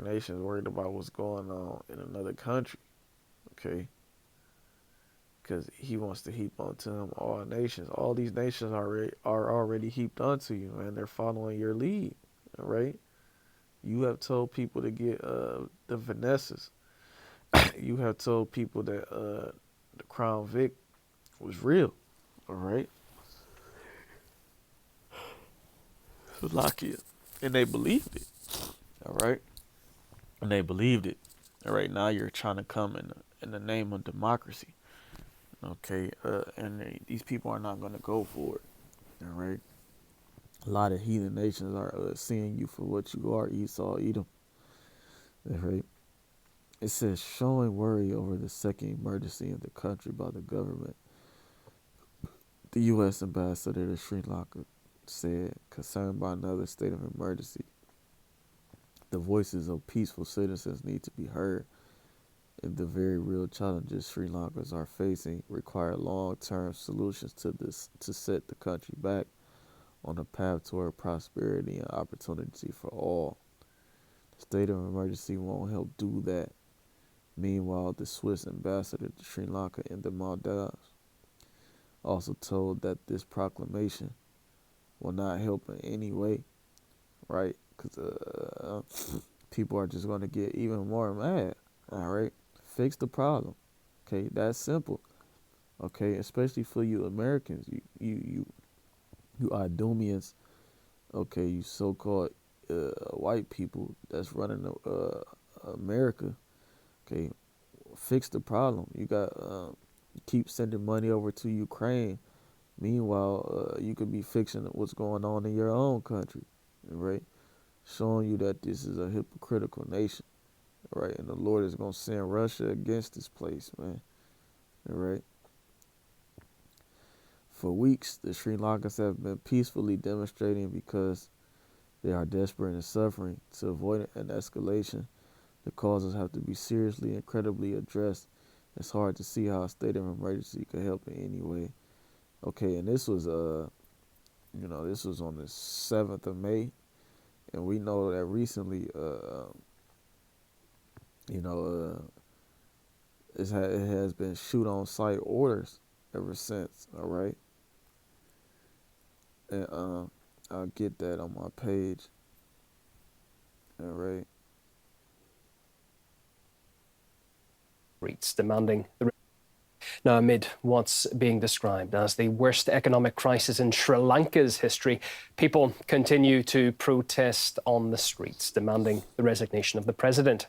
nations worried about what's going on in another country? Okay, because he wants to heap onto him all nations. All these nations are already heaped onto you, man. They're following your lead, all right? You have told people to get the Vanessas. You have told people that the Crown Vic was real, all right? Slovakia. And they believed it, all right? And they believed it. All right, now you're trying to come in the name of democracy. Okay, these people are not going to go for it. All right. A lot of heathen nations are seeing you for what you are, Esau, Edom. All right. It says showing worry over the second emergency in the country by the government. The U.S. ambassador to Sri Lanka said, concerned by another state of emergency, the voices of peaceful citizens need to be heard. And the very real challenges Sri Lankans are facing require long-term solutions to set the country back on a path toward prosperity and opportunity for all. The state of emergency won't help do that. Meanwhile, the Swiss ambassador to Sri Lanka and the Maldives also told that this proclamation will not help in any way, right? Because people are just going to get even more mad, all right? Fix the problem, okay? That's simple, okay? Especially for you Americans, you Idumeans, okay? You so-called white people that's running America, okay? Fix the problem. You got keep sending money over to Ukraine. Meanwhile, you could be fixing what's going on in your own country, right? Showing you that this is a hypocritical nation. Right, and the Lord is going to send Russia against this place, man. All right. For weeks, the Sri Lankans have been peacefully demonstrating because they are desperate and suffering. To avoid an escalation, the causes have to be seriously and credibly addressed. It's hard to see how a state of emergency could help in any way. Okay, and this was this was on the 7th of May. And we know that recently, you know, it has been shoot on sight orders ever since. All right, and I'll get that on my page. All right. Streets demanding the now, amid what's being described as the worst economic crisis in Sri Lanka's history, people continue to protest on the streets, demanding the resignation of the president.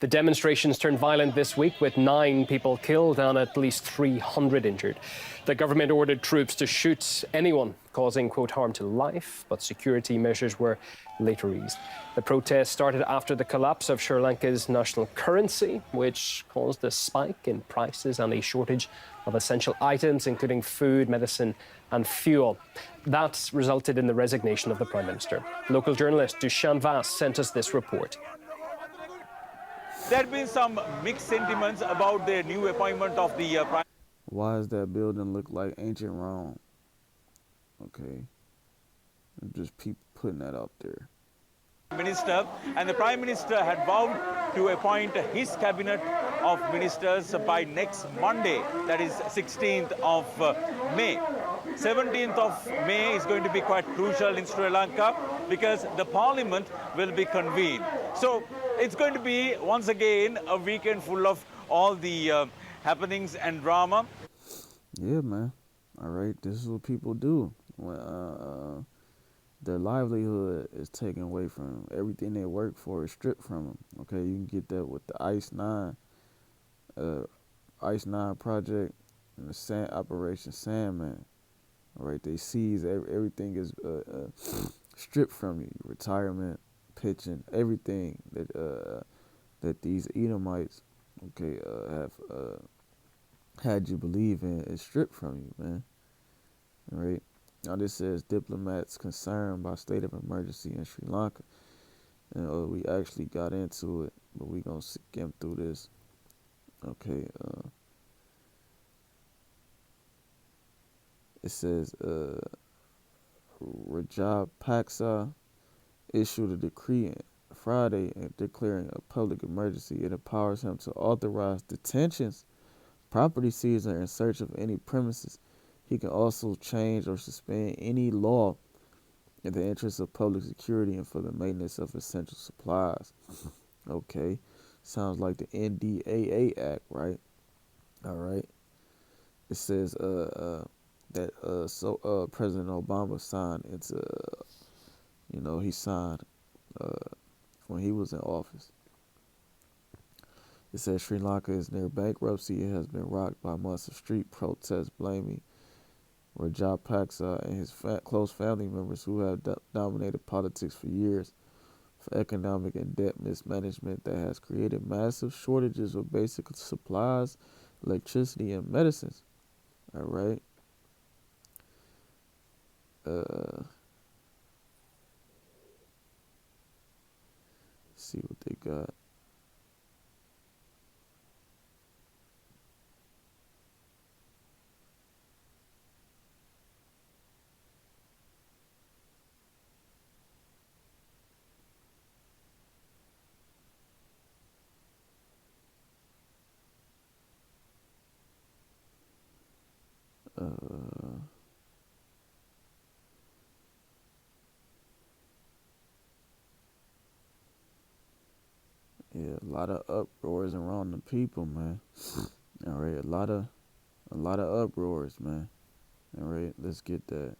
The demonstrations turned violent this week, with 9 people killed and at least 300 injured. The government ordered troops to shoot anyone causing, quote, harm to life, but security measures were later eased. The protest started after the collapse of Sri Lanka's national currency, which caused a spike in prices and a shortage of essential items, including food, medicine, and fuel. That resulted in the resignation of the Prime Minister. Local journalist Dushan Vas sent us this report. There have been some mixed sentiments about the new appointment of the Prime. Why does that building look like ancient Rome? Okay. Just people putting that out there. Minister, and the Prime Minister had vowed to appoint his cabinet of ministers by next Monday, that is 16th of May. 17th of May is going to be quite crucial in Sri Lanka because the parliament will be convened. So it's going to be once again a weekend full of all the happenings and drama. Yeah, man. All right, this is what people do when their livelihood is taken away from them. Everything they work for is stripped from them. Okay, you can get that with the Ice 9 project and the Sand Operation Sandman. All right, they seize everything is stripped from you. Retirement, pitching, everything that these Edomites, okay, have had you believe in is stripped from you, man. All right. Now this says diplomats concerned by state of emergency in Sri Lanka. And we actually got into it, but we gonna skim through this. Okay. It says Rajapaksa issued a decree Friday declaring a public emergency. It empowers him to authorize detentions, property seizure in search of any premises. He can also change or suspend any law in the interest of public security and for the maintenance of essential supplies. Okay. Sounds like the NDAA Act, right? All right. It says that President Obama signed into, he signed when he was in office. It says Sri Lanka is near bankruptcy. It has been rocked by months of street protests blaming Rajapaksa and his close family members who have dominated politics for years for economic and debt mismanagement that has created massive shortages of basic supplies, electricity, and medicines. All right. See what they got. Yeah, a lot of uproars around the people, man. All right, a lot of uproars, man. All right, let's get that.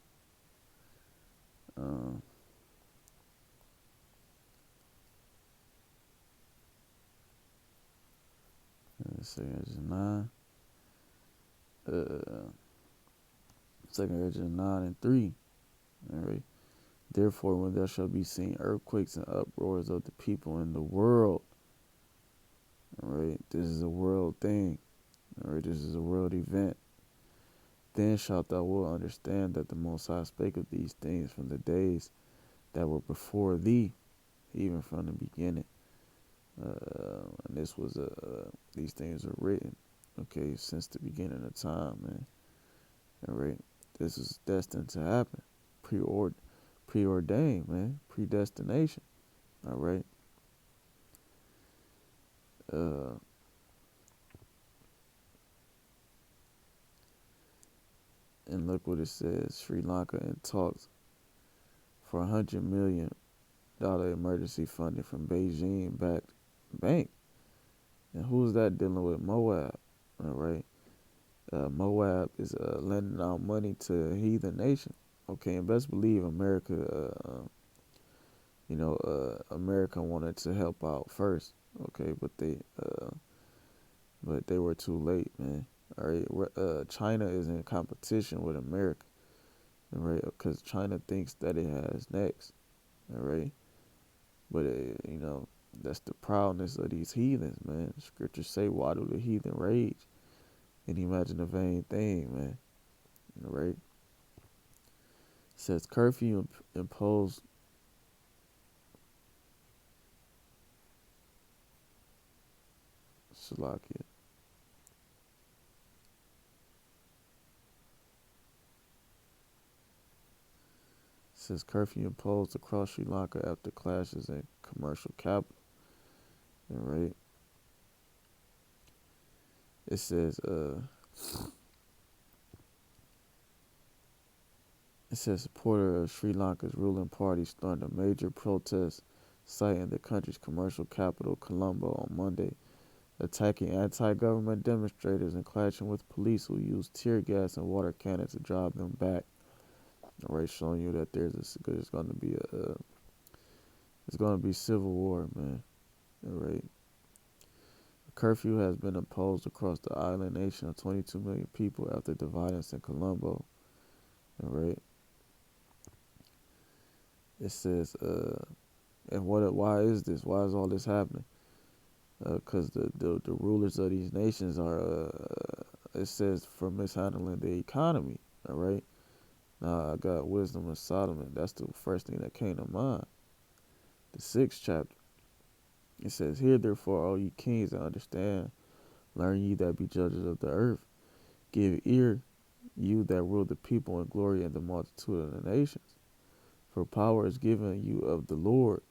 Let's say it's 9. Second Edge 9 and 3. All right. Therefore, when there shall be seen earthquakes and uproars of the people in the world, all right, this is a world thing. All right, this is a world event. Then shalt thou will understand that the Most High spake of these things from the days that were before thee, even from the beginning. And this was these things were written, okay, since the beginning of time, man. All right, this is destined to happen, preordained, man, predestination. All right. Uh, and look what it says: Sri Lanka in talks for $100 million emergency funding from Beijing-backed bank. And who's that dealing with? Moab. All right. Moab is lending out money to a heathen nation. Okay, and best believe America, America wanted to help out first. Okay, but they were too late, man. All right, China is in competition with America, all right, because China thinks that it has next, all right. But that's the proudness of these heathens, man. Scriptures say, "Why do the heathen rage and imagine a vain thing, man?" All right. It says curfew imposed. Salakia. Says curfew imposed across Sri Lanka after clashes in commercial capital. All right. It says supporter of Sri Lanka's ruling party started a major protest site in the country's commercial capital, Colombo, on Monday, attacking anti-government demonstrators and clashing with police who used tear gas and water cannons to drive them back. All right, showing you that it's going to be civil war, man. All right. A curfew has been imposed across the island nation of 22 million people after the violence in Colombo. All right. It says, why is this? Why is all this happening? Because the rulers of these nations are, it says, for mishandling the economy. All right. Now I got wisdom of Solomon. That's the first thing that came to mind. The 6th chapter. It says, "Hear therefore, all ye kings, and understand. Learn ye that be judges of the earth. Give ear, you that rule the people, and glory in the multitude of the nations. For power is given you of the Lord,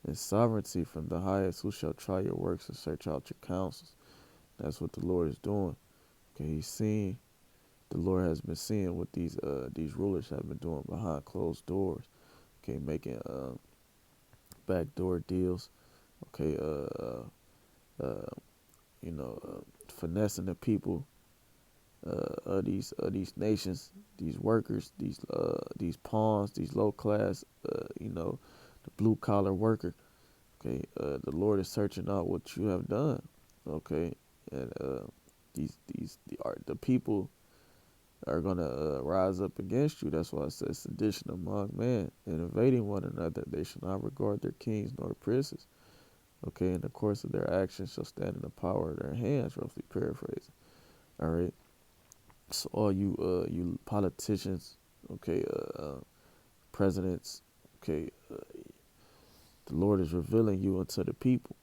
and sovereignty from the highest, who shall try your works and search out your counsels." That's what the Lord is doing. Okay, He's seeing. The Lord has been seeing what these rulers have been doing behind closed doors. Okay, making backdoor deals. Okay, finessing the people of these nations, these workers, these pawns, these low class, the blue collar worker. Okay, the Lord is searching out what you have done. Okay, and the people are gonna rise up against you. That's why it says sedition among men and invading one another. They shall not regard their kings nor princes. Okay, in the course of their actions shall stand in the power of their hands, roughly paraphrasing. All right. So all you politicians, okay, presidents, okay, the Lord is revealing you unto the people.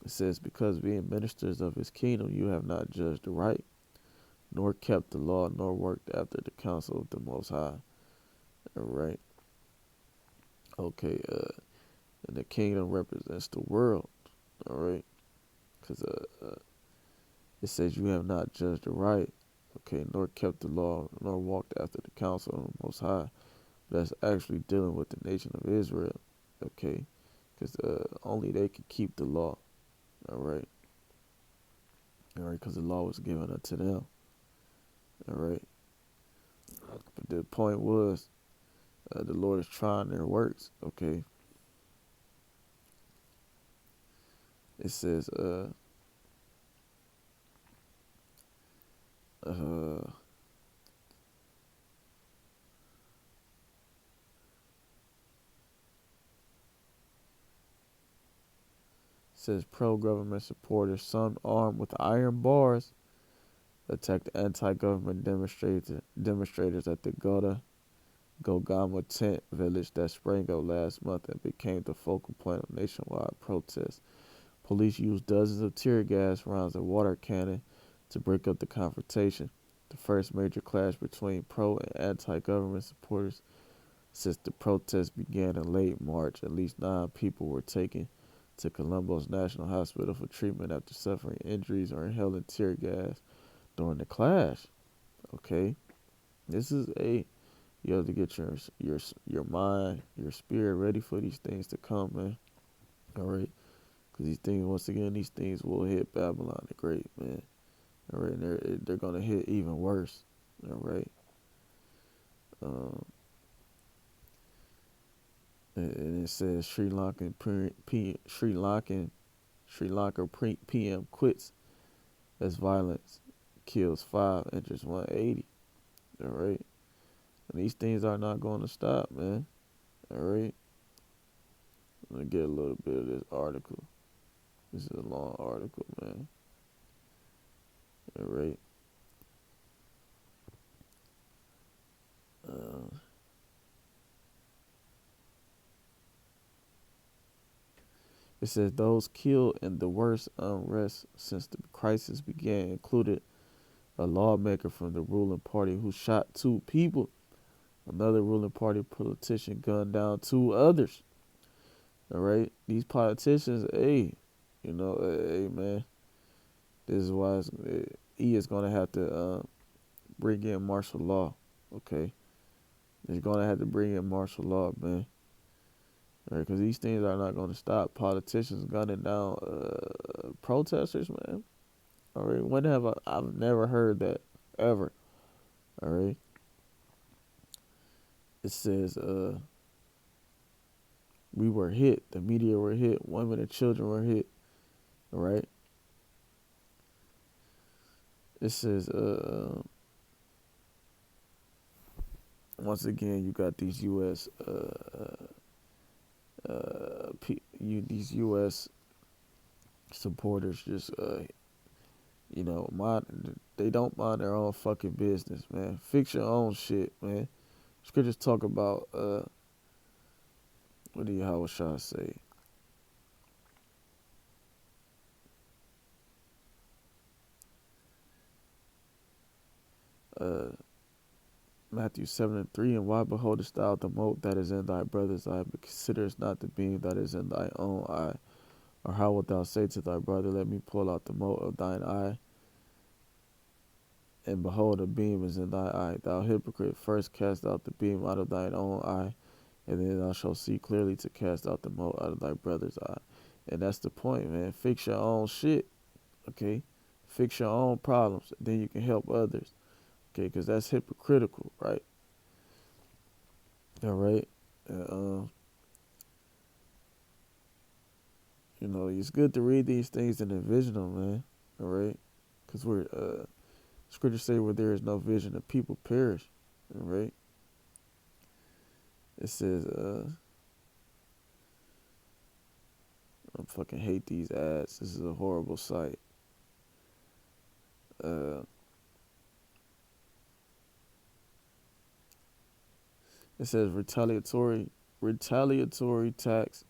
It says, because being ministers of His kingdom, you have not judged right, nor kept the law, nor worked after the counsel of the Most High. All right. Okay. And the kingdom represents the world. All right. Because it says you have not judged right, okay, nor kept the law, nor walked after the counsel of the Most High. That's actually dealing with the nation of Israel, okay, because only they can keep the law, all right, because the law was given unto them, all right. But the point was, the Lord is trying their works, okay. It says, says pro-government supporters, some armed with iron bars, attacked anti-government demonstrators at the Gogama tent village that sprang up last month and became the focal point of nationwide protests. Police used dozens of tear gas rounds and water cannon to break up the confrontation, the first major clash between pro and anti-government supporters Since the protests began in late March, at least 9 people were taken to Columbus National Hospital for treatment after suffering injuries or inhaling tear gas during the clash. Okay, this is you have to get your mind, your spirit ready for these things to come, man. All right, because these things, once again, these things will hit Babylon the Great, man. All right, and they're gonna hit even worse. All right. Um, and it says Sri Lanka PM quits as violence kills 5, injures 180. All right, and these things are not going to stop, man. All right, let me get a little bit of this article. This is a long article, man. All right. It says those killed in the worst unrest since the crisis began included a lawmaker from the ruling party who shot 2 people. Another ruling party politician gunned down 2 others. All right, these politicians, hey, hey, man, this is why he is gonna have to bring in martial law. Okay, he's gonna have to bring in martial law, man. All right, because these things are not gonna stop. Politicians gunning down protesters, man. All right, when have I've never heard that ever. All right, it says we were hit. The media were hit. Women and children were hit. All right. It says once again, you got these these U.S. supporters just they don't mind their own fucking business, man. Fix your own shit, man. Scriptures talk about what do Yahweh say? Matthew 7:3, and why beholdest thou the mote that is in thy brother's eye, but considerest not the beam that is in thy own eye? Or how wilt thou say to thy brother, let me pull out the mote of thine eye, and behold, a beam is in thy eye? Thou hypocrite, first cast out the beam out of thine own eye, and then thou shalt see clearly to cast out the mote out of thy brother's eye. And that's the point, man. Fix your own shit, okay? Fix your own problems, then you can help others. Okay, because that's hypocritical, right? All right. It's good to read these things and envision them, man. All right, because scriptures say where there is no vision, the people perish. All right. It says, I fucking hate these ads. This is a horrible sight. It says retaliatory attacks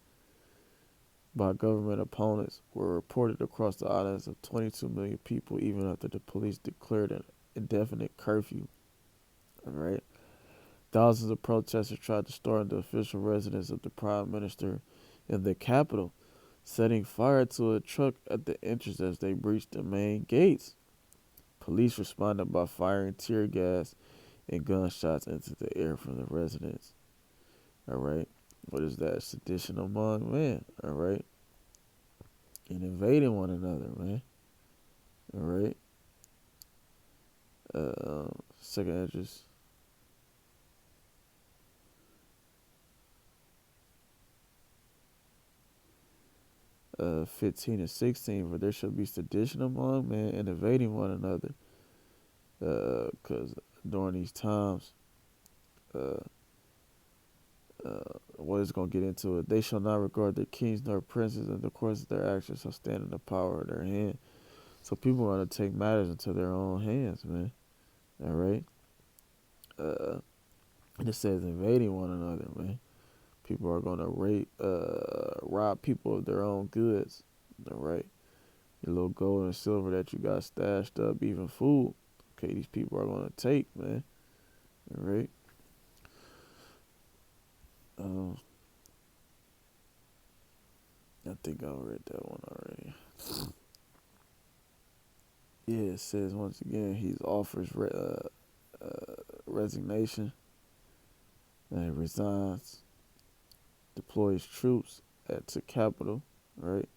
by government opponents were reported across the islands of 22 million people even after the police declared an indefinite curfew. All right. Thousands of protesters tried to storm the official residence of the Prime Minister in the capital, setting fire to a truck at the entrance as they breached the main gates. Police responded by firing tear gas and gunshots into the air from the residents. All right. What is that? Sedition among men. All right. And invading one another, man. All right. Second address. 15 and 16, for there shall be sedition among men and invading one another. Because during these times, what is going to get into it? They shall not regard their kings nor princes, and the course of their actions shall stand in the power of their hand. So people are going to take matters into their own hands, man. All right. And it says invading one another, man. People are going to rob people of their own goods. All right. Your little gold and silver that you got stashed up, even food. Okay, these people are going to take, man. All right. Um, I think I read that one already. Yeah, it says once again he offers resignation, and he resigns, deploys troops to capital, right?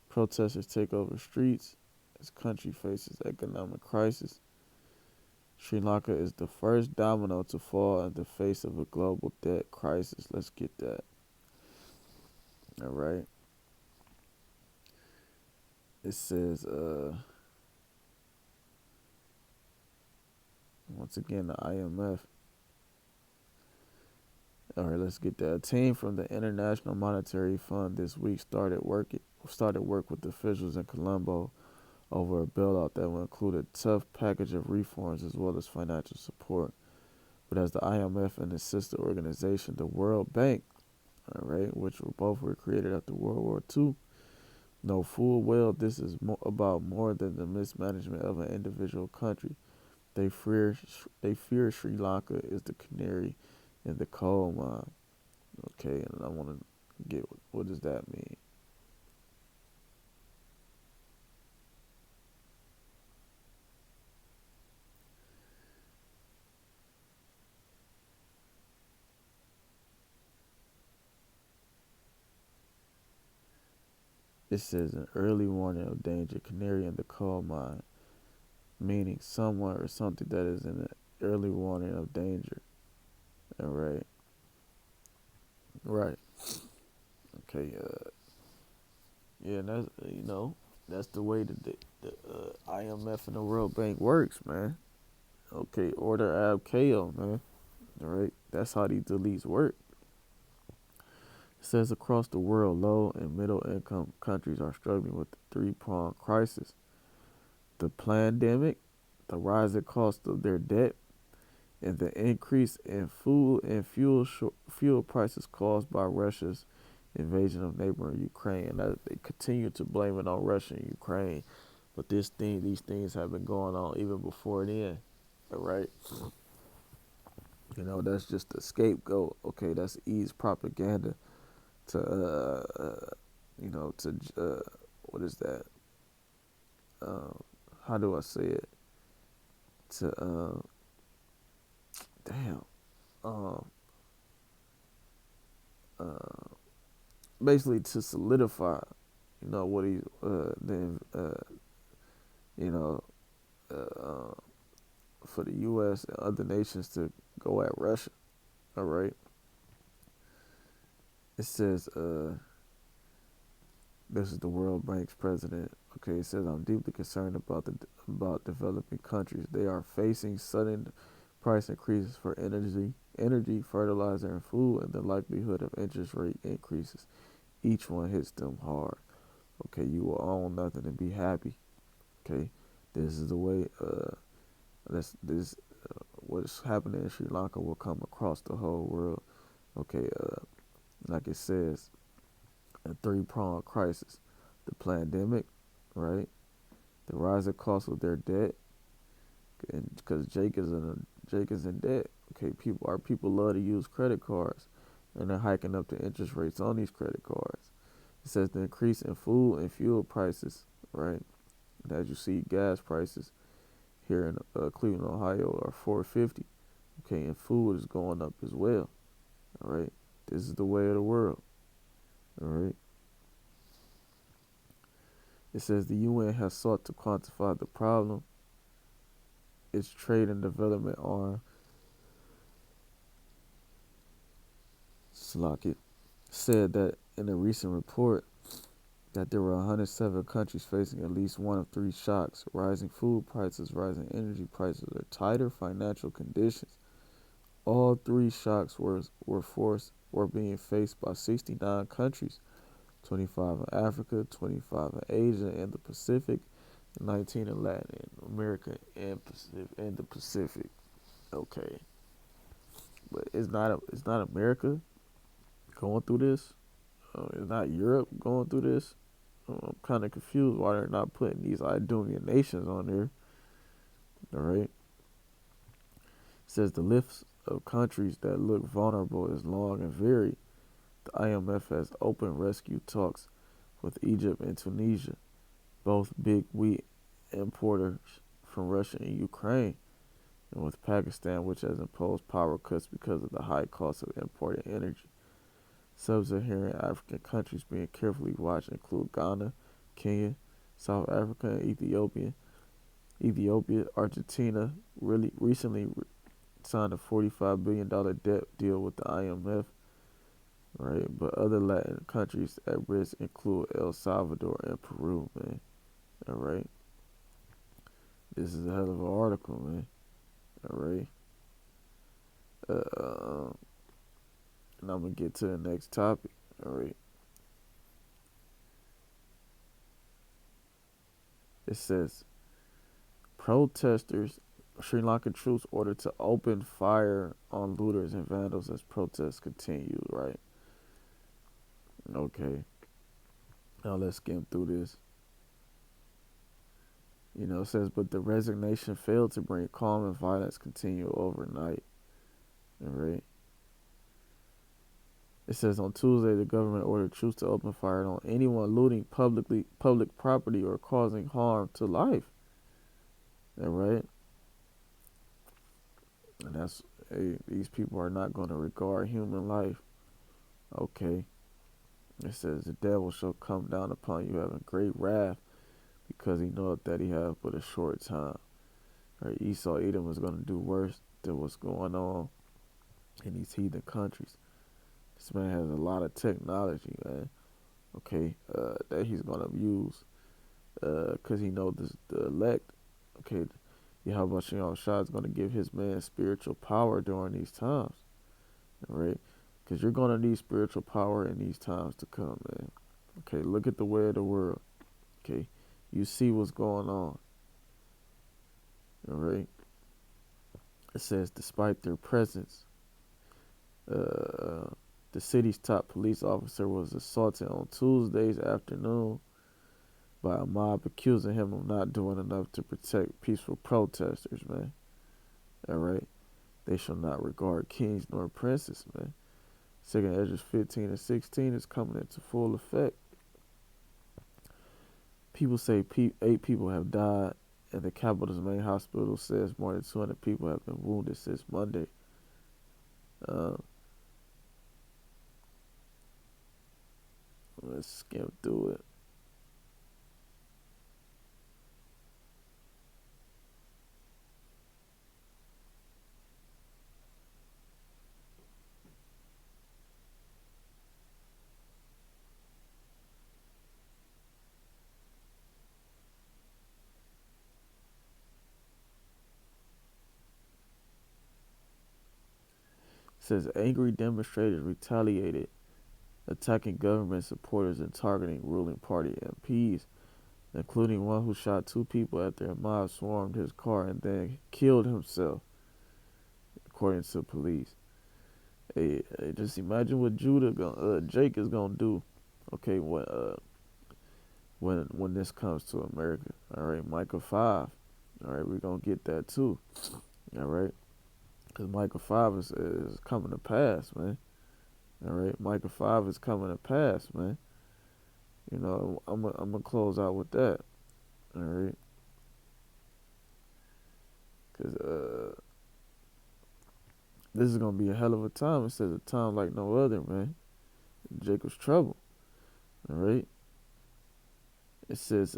Protesters take over streets as country faces economic crisis. Sri Lanka is the first domino to fall in the face of a global debt crisis. Let's get that. All right. It says, once again, the IMF. All right, let's get that. A team from the International Monetary Fund this week started work with officials in Colombo over a bailout that will include a tough package of reforms as well as financial support. But as the IMF and its sister organization, the World Bank, all right, which were created after World War II, know full well this is about more than the mismanagement of an individual country. They fear Sri Lanka is the canary in the coal mine. Okay, and I want to get what does that mean? It says an early warning of danger, canary in the coal mine, meaning someone or something that is in an early warning of danger. All right. Right. Okay. Yeah, and that's that's the way that the IMF and the World Bank works, man. Okay, order ab chaos, man. All right, that's how these elites work. It says across the world, low and middle income countries are struggling with the three-pronged crisis: the pandemic, the rising cost of their debt, and the increase in food and fuel prices caused by Russia's invasion of neighboring Ukraine. They continue to blame it on Russia and Ukraine, but these things have been going on even before then. All right, that's just a scapegoat. Okay, that's ease propaganda to to what is that? How do I say it? To damn. Um, Basically to solidify, what he then you know for the U.S. and other nations to go at Russia. All right. It says this is the World Bank's president. Okay, it says I'm deeply concerned about developing countries. They are facing sudden price increases for energy, fertilizer, and food, and the likelihood of interest rate increases. Each one hits them hard. Okay, you will own nothing and be happy. Okay, this is the way. This what's happening in Sri Lanka will come across the whole world. Okay, like it says, a three-pronged crisis: the pandemic, right? The rising cost of their debt, and because Jake is in debt. Okay, people love to use credit cards, and they're hiking up the interest rates on these credit cards. It says the increase in food and fuel prices, right? And as you see, gas prices here in Cleveland, Ohio, are $4.50. Okay, and food is going up as well. All right, this is the way of the world. All right. It says the UN has sought to quantify the problem. Its trade and development arm, Slockit, said that in a recent report that there were 107 countries facing at least one of three shocks: rising food prices, rising energy prices, or tighter financial conditions. All three shocks were being faced by 69 countries, 25 in Africa, 25 in Asia and the Pacific, 19 in Latin America and the Pacific. Okay, but it's not America going through this. It's not Europe going through this. I'm kind of confused why they're not putting these Idumean nations on there. All right. It says the of countries that look vulnerable is long and varied. The IMF has opened rescue talks with Egypt and Tunisia, both big wheat importers from Russia and Ukraine, and with Pakistan, which has imposed power cuts because of the high cost of importing energy. Sub-Saharan African countries being carefully watched include Ghana, Kenya, South Africa, and Ethiopia, Argentina recently signed a $45 billion debt deal with the IMF, right? But other Latin countries at risk include El Salvador and Peru, man. All right. This is a hell of an article, man. All right. And I'm going to get to the next topic. All right. It says, protesters, Sri Lankan troops ordered to open fire on looters and vandals as protests continue, right? Okay. Now let's skim through this. It says, but the resignation failed to bring calm and violence continue overnight. All right. It says on Tuesday, the government ordered troops to open fire on anyone looting public property or causing harm to life. All right. And these people are not going to regard human life. Okay. It says the devil shall come down upon you having great wrath, because he knoweth that he hath but a short time. Right? Esau, Edom was going to do worse than what's going on in these heathen countries. This man has a lot of technology, man. Okay, that he's going to use, because he knows the elect. Okay, Yahweh Shem Shah is going to give his man spiritual power during these times. All right, because you're going to need spiritual power in these times to come, man. Okay, look at the way of the world. Okay. You see what's going on. All right. It says, despite their presence, the city's top police officer was assaulted on Tuesday's afternoon by a mob accusing him of not doing enough to protect peaceful protesters, man. All right. They shall not regard kings nor princes, man. 2nd Esdras 15 and 16 is coming into full effect. People say 8 people have died, and the capital's main hospital says more than 200 people have been wounded since Monday. Let's skim through it. Says angry demonstrators retaliated, attacking government supporters and targeting ruling party MPs, including one who shot 2 people after a mob swarmed his car and then killed himself, according to police. Hey, just imagine what Jake is gonna do. Okay, when this comes to America. All right, Micah 5. All right, we're gonna get that too. All right. Because Micah 5 is coming to pass, man. All right, Micah 5 is coming to pass, man. I'm gonna close out with that. All right, because this is gonna be a hell of a time. It says a time like no other, man. Jacob's trouble. All right. It says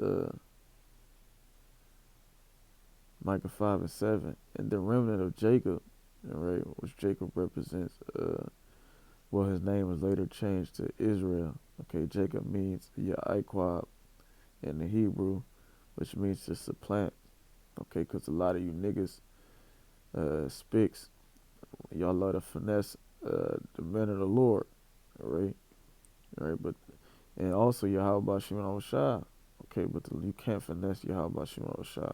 Micah 5 and 7, and the remnant of Jacob. All right, which Jacob represents, his name was later changed to Israel. Okay, Jacob means Ya'iqab in the Hebrew, which means to supplant. Okay, because a lot of you niggas speaks, y'all love to finesse the men of the Lord. All right, but and also Yahweh Shimon Shah. Okay, but you can't finesse Yahweh Shimon Shah.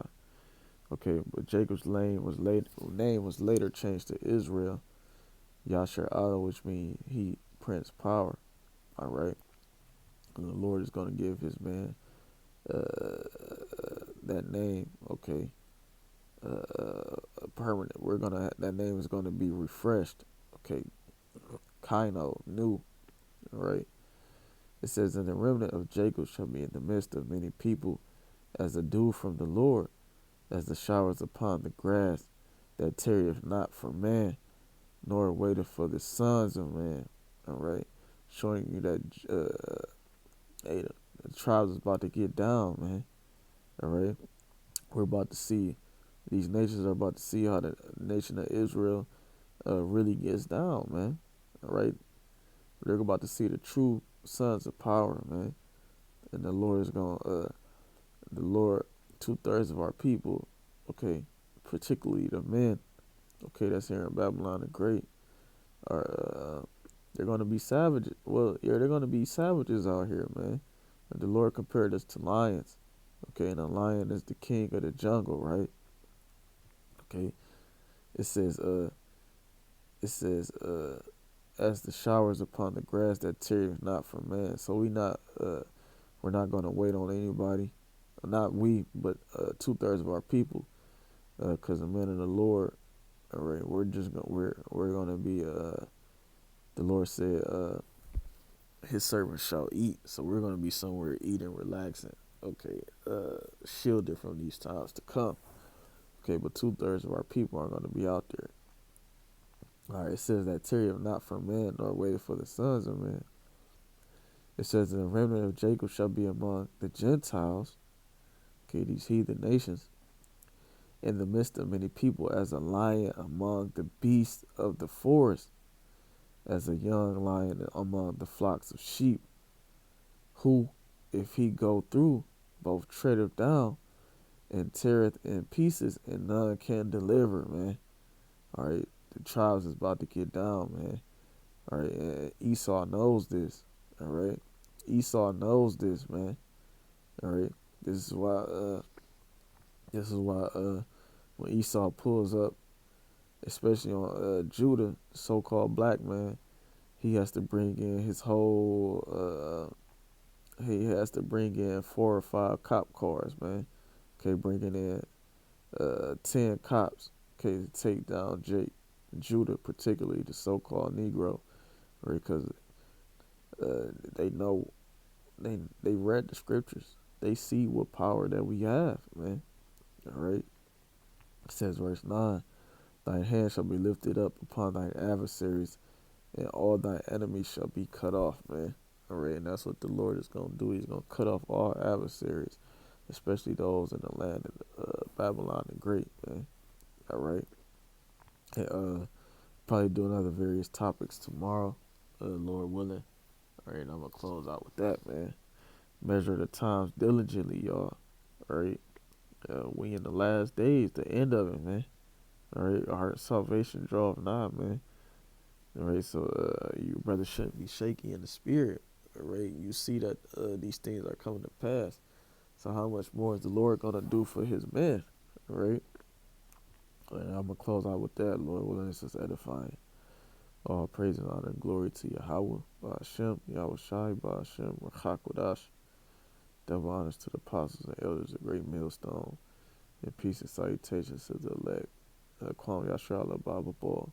Okay, but Jacob's name was later changed to Israel, Yasher Allah, which means he Prince Power. All right, and the Lord is going to give his man that name. Okay, permanent. That name is gonna be refreshed. Okay, Kaino, new. All right. It says, and the remnant of Jacob shall be in the midst of many people, as the dew from the Lord, as the showers upon the grass, that tarrieth not for man, nor waiteth for the sons of man. All right, showing you that hey, the tribes is about to get down, man. All right, we're about to see, these nations are about to see how the nation of Israel really gets down, man. All right, they're about to see the true sons of power, man. And the Lord is going to, the Lord, 2/3 of our people, okay, particularly the men, okay, that's here in Babylon the Great, are, they're going to be savages. Well, yeah, they're going to be savages out here, man. And the Lord compared us to lions, okay, and a lion is the king of the jungle, right? Okay, it says, as the showers upon the grass that tarrieth not for man. So we're not going to wait on anybody, not we, but 2/3 of our people, because the men of the Lord, all right, we're gonna be. The Lord said, His servants shall eat, so we're gonna be somewhere eating, relaxing, okay, shielded from these times to come, okay. But 2/3 of our people are gonna be out there. All right, it says that tarrieth not for man, nor waited for the sons of men. It says, and the remnant of Jacob shall be among the Gentiles, okay, these heathen nations, in the midst of many people, as a lion among the beasts of the forest, as a young lion among the flocks of sheep, who, if he go through, both treadeth down and teareth in pieces, and none can deliver, man. All right, the tribes is about to get down, man. All right, and Esau knows this. All right, Esau knows this, man. All right, this is why. When Esau pulls up, especially on Judah, so-called black man, he has to bring in his whole. He has to bring in 4 or 5 cop cars, man. Okay, bringing in 10 cops. Okay, to take down Judah, particularly the so-called Negro, right? Because they know, they read the scriptures. They see what power that we have, man. All right. It says, verse 9, thine hand shall be lifted up upon thine adversaries, and all thy enemies shall be cut off, man. All right, and that's what the Lord is going to do. He's going to cut off all adversaries, especially those in the land of Babylon the Great, man. All right. And, probably do another various topics tomorrow, Lord willing. All right, and I'm going to close out with that, man. Measure the times diligently, y'all. All right. We in the last days, the end of it, man. All right, our salvation draweth nigh, man. All right, so you brother shouldn't be shaky in the spirit. All right, you see that these things are coming to pass. So how much more is the Lord gonna do for His men? All right, and I'm gonna close out with that. Lord willing, this is edifying. All praise and honor and glory to Yahweh, Ba'ashem, Yahweh Shai, Ba'ashem, Rachakwadash. Double honors to the apostles and elders, a great millstone, and peace and salutations to the elect. Kwam Yashra Baba Ball.